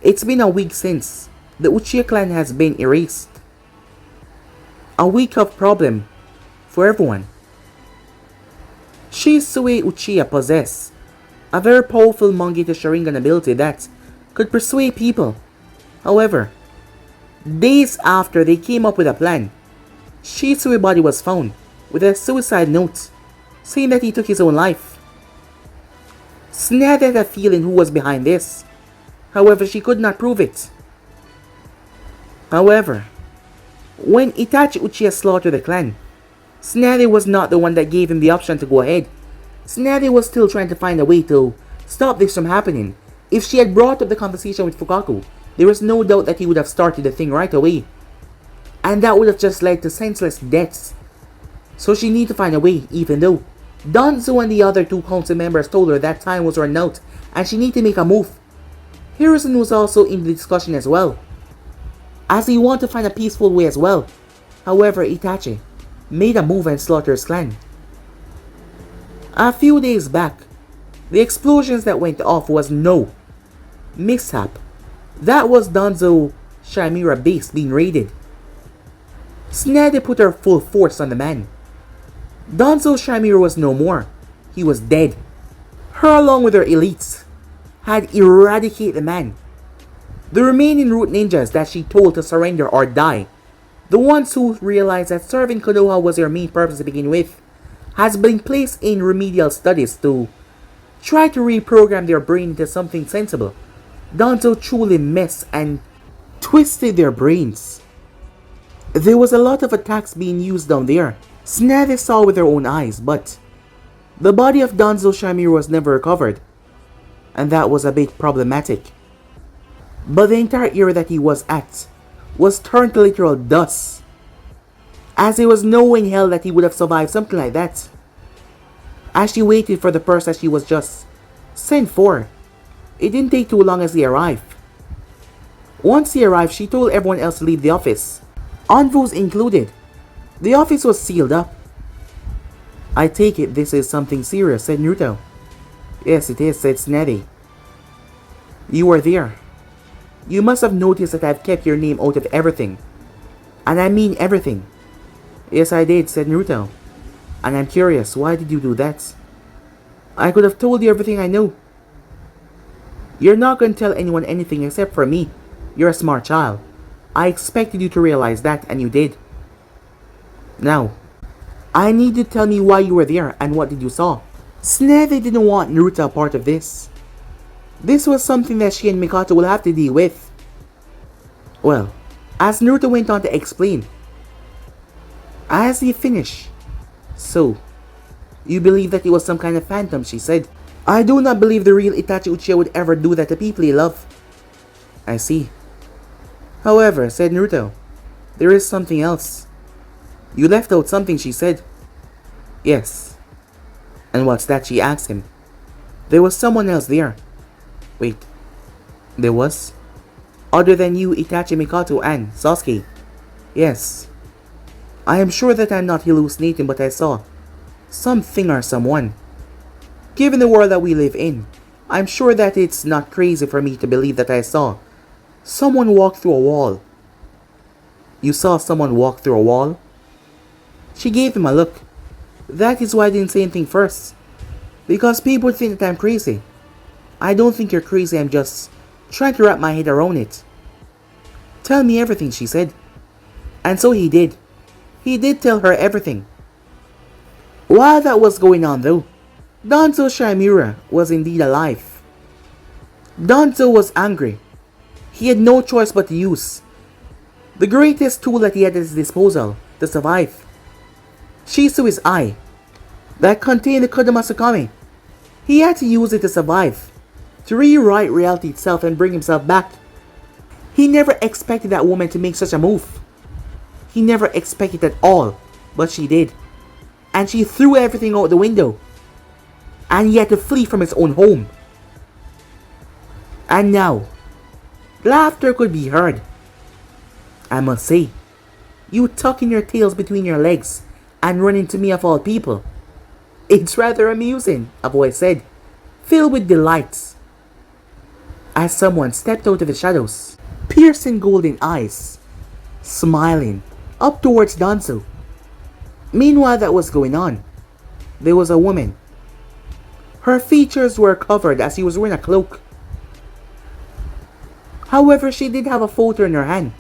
It's been a week since the Uchiha clan has been erased. A week of problem for everyone. Shisui Uchiha possessed a very powerful Mangekyo Sharingan ability that could persuade people. However, days after they came up with a plan, Shisui's body was found with a suicide note saying that he took his own life. Tsunade had a feeling who was behind this. However, she could not prove it. However, when Itachi Uchiha slaughtered the clan, Tsunade was not the one that gave him the option to go ahead. Tsunade was still trying to find a way to stop this from happening. If she had brought up the conversation with Fukaku, there was no doubt that he would have started the thing right away. And that would have just led to senseless deaths. So she needed to find a way, even though Danzo and the other 2 council members told her that time was running out and she needed to make a move. Harrison was also in the discussion as well, as he wanted to find a peaceful way as well. However, Itachi made a move and slaughtered his clan. A few days back, the explosions that went off was no mishap. That was Danzo Shamira base being raided. Tsunade put her full force on the man. Danzo Shamira was no more. He was dead. Her along with her elites had eradicated the man. The remaining root ninjas that she told to surrender or die, the ones who realized that serving Konoha was their main purpose to begin with, has been placed in remedial studies to try to reprogram their brain into something sensible. Danzo truly messed and twisted their brains. There was a lot of attacks being used down there. Tsunade saw with her own eyes, but the body of Danzo Shamir was never recovered, and that was a bit problematic. But the entire area that he was at was turned to literal dust, as there was no way in hell that he would have survived something like that. As she waited for the person that she was just sent for, it didn't take too long as he arrived. Once he arrived, she told everyone else to leave the office, envoys included. The office was sealed up. "I take it this is something serious," said Naruto. "Yes, it is," said Tsunade. "You were there. You must have noticed that I've kept your name out of everything. And I mean everything." "Yes, I did," said Naruto. "And I'm curious, why did you do that?" "I could have told you everything I know." "You're not going to tell anyone anything except for me. You're a smart child. I expected you to realize that, and you did. Now, I need you to tell me why you were there and what did you saw." Tsunade didn't want Naruto a part of this. This was something that she and Mikoto will have to deal with. Well, as Naruto went on to explain, as he finished, "So, you believe that it was some kind of phantom," she said. "I do not believe the real Itachi Uchiha would ever do that to people he loved." "I see. However," said Naruto, "there is something else. You left out something," she said. "Yes." "And what's that?" she asked him. "There was someone else there." "Wait, there was? Other than you, Itachi, Mikoto, and Sasuke?" "Yes. I am sure that I'm not hallucinating, but I saw something or someone. Given the world that we live in, I'm sure that it's not crazy for me to believe that I saw someone walk through a wall." "You saw someone walk through a wall?" She gave him a look. "That is why I didn't say anything first. Because people would think that I'm crazy. I don't think you're crazy, I'm just trying to wrap my head around it." "Tell me everything," she said. And so he did. He did tell her everything. While that was going on though, Danzo Shamira was indeed alive. Danzo was angry. He had no choice but to use the greatest tool that he had at his disposal to survive. Shisui's eye that contained the Kodama Tsukami. He had to use it to survive, to rewrite reality itself and bring himself back. He never expected that woman to make such a move. He never expected it at all, but she did. And she threw everything out the window. And he had to flee from his own home. And now, laughter could be heard. I must say, you tucking your tails between your legs and running to me of all people. It's rather amusing, a voice said, filled with delight, as someone stepped out of the shadows, piercing golden eyes, smiling up towards Danzo. Meanwhile that was going on, there was a woman. Her features were covered as she was wearing a cloak. However, she did have a photo in her hand.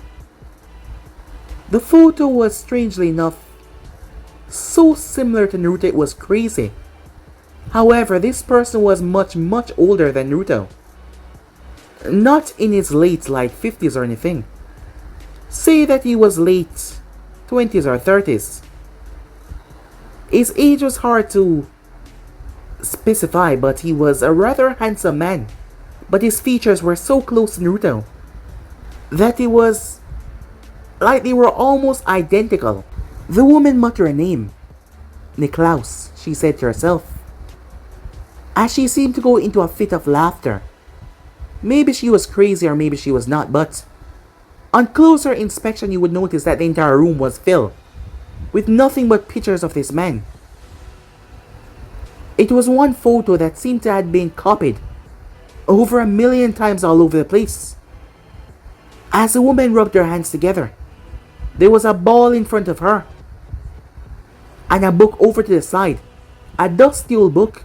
The photo was, strangely enough, so similar to Naruto it was crazy. However, this person was much older than Naruto. Not in his late 50s or anything. Say that he was late 20s or 30s. His age was hard to specify, but he was a rather handsome man. But his features were so close to Naruto that it was like they were almost identical. The woman muttered a name. "Niklaus," she said to herself, as she seemed to go into a fit of laughter. Maybe she was crazy or maybe she was not, but on closer inspection you would notice that the entire room was filled with nothing but pictures of this man. It was one photo that seemed to have been copied over 1,000,000 times all over the place. As the woman rubbed her hands together, there was a ball in front of her and a book over to the side, a dusty old book.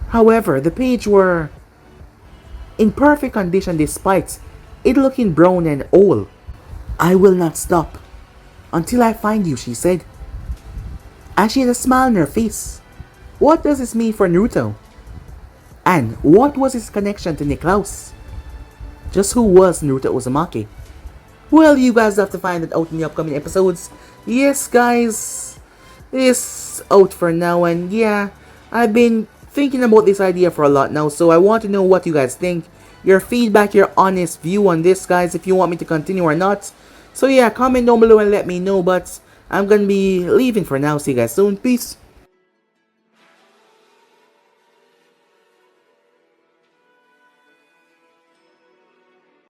However, the pages were in perfect condition despite it looking brown and old. "I will not stop until I find you," she said. And she had a smile on her face. What does this mean for Naruto? And what was his connection to Niklaus? Just who was Naruto Uzumaki? Well, you guys have to find it out in the upcoming episodes. Yes, guys, it's out for now, and yeah, I've been thinking about this idea for a lot now, so I want to know what you guys think. Your feedback, your honest view on this, guys, if you want me to continue or not. So yeah, comment down below and let me know, but I'm gonna be leaving for now. See you guys soon. Peace.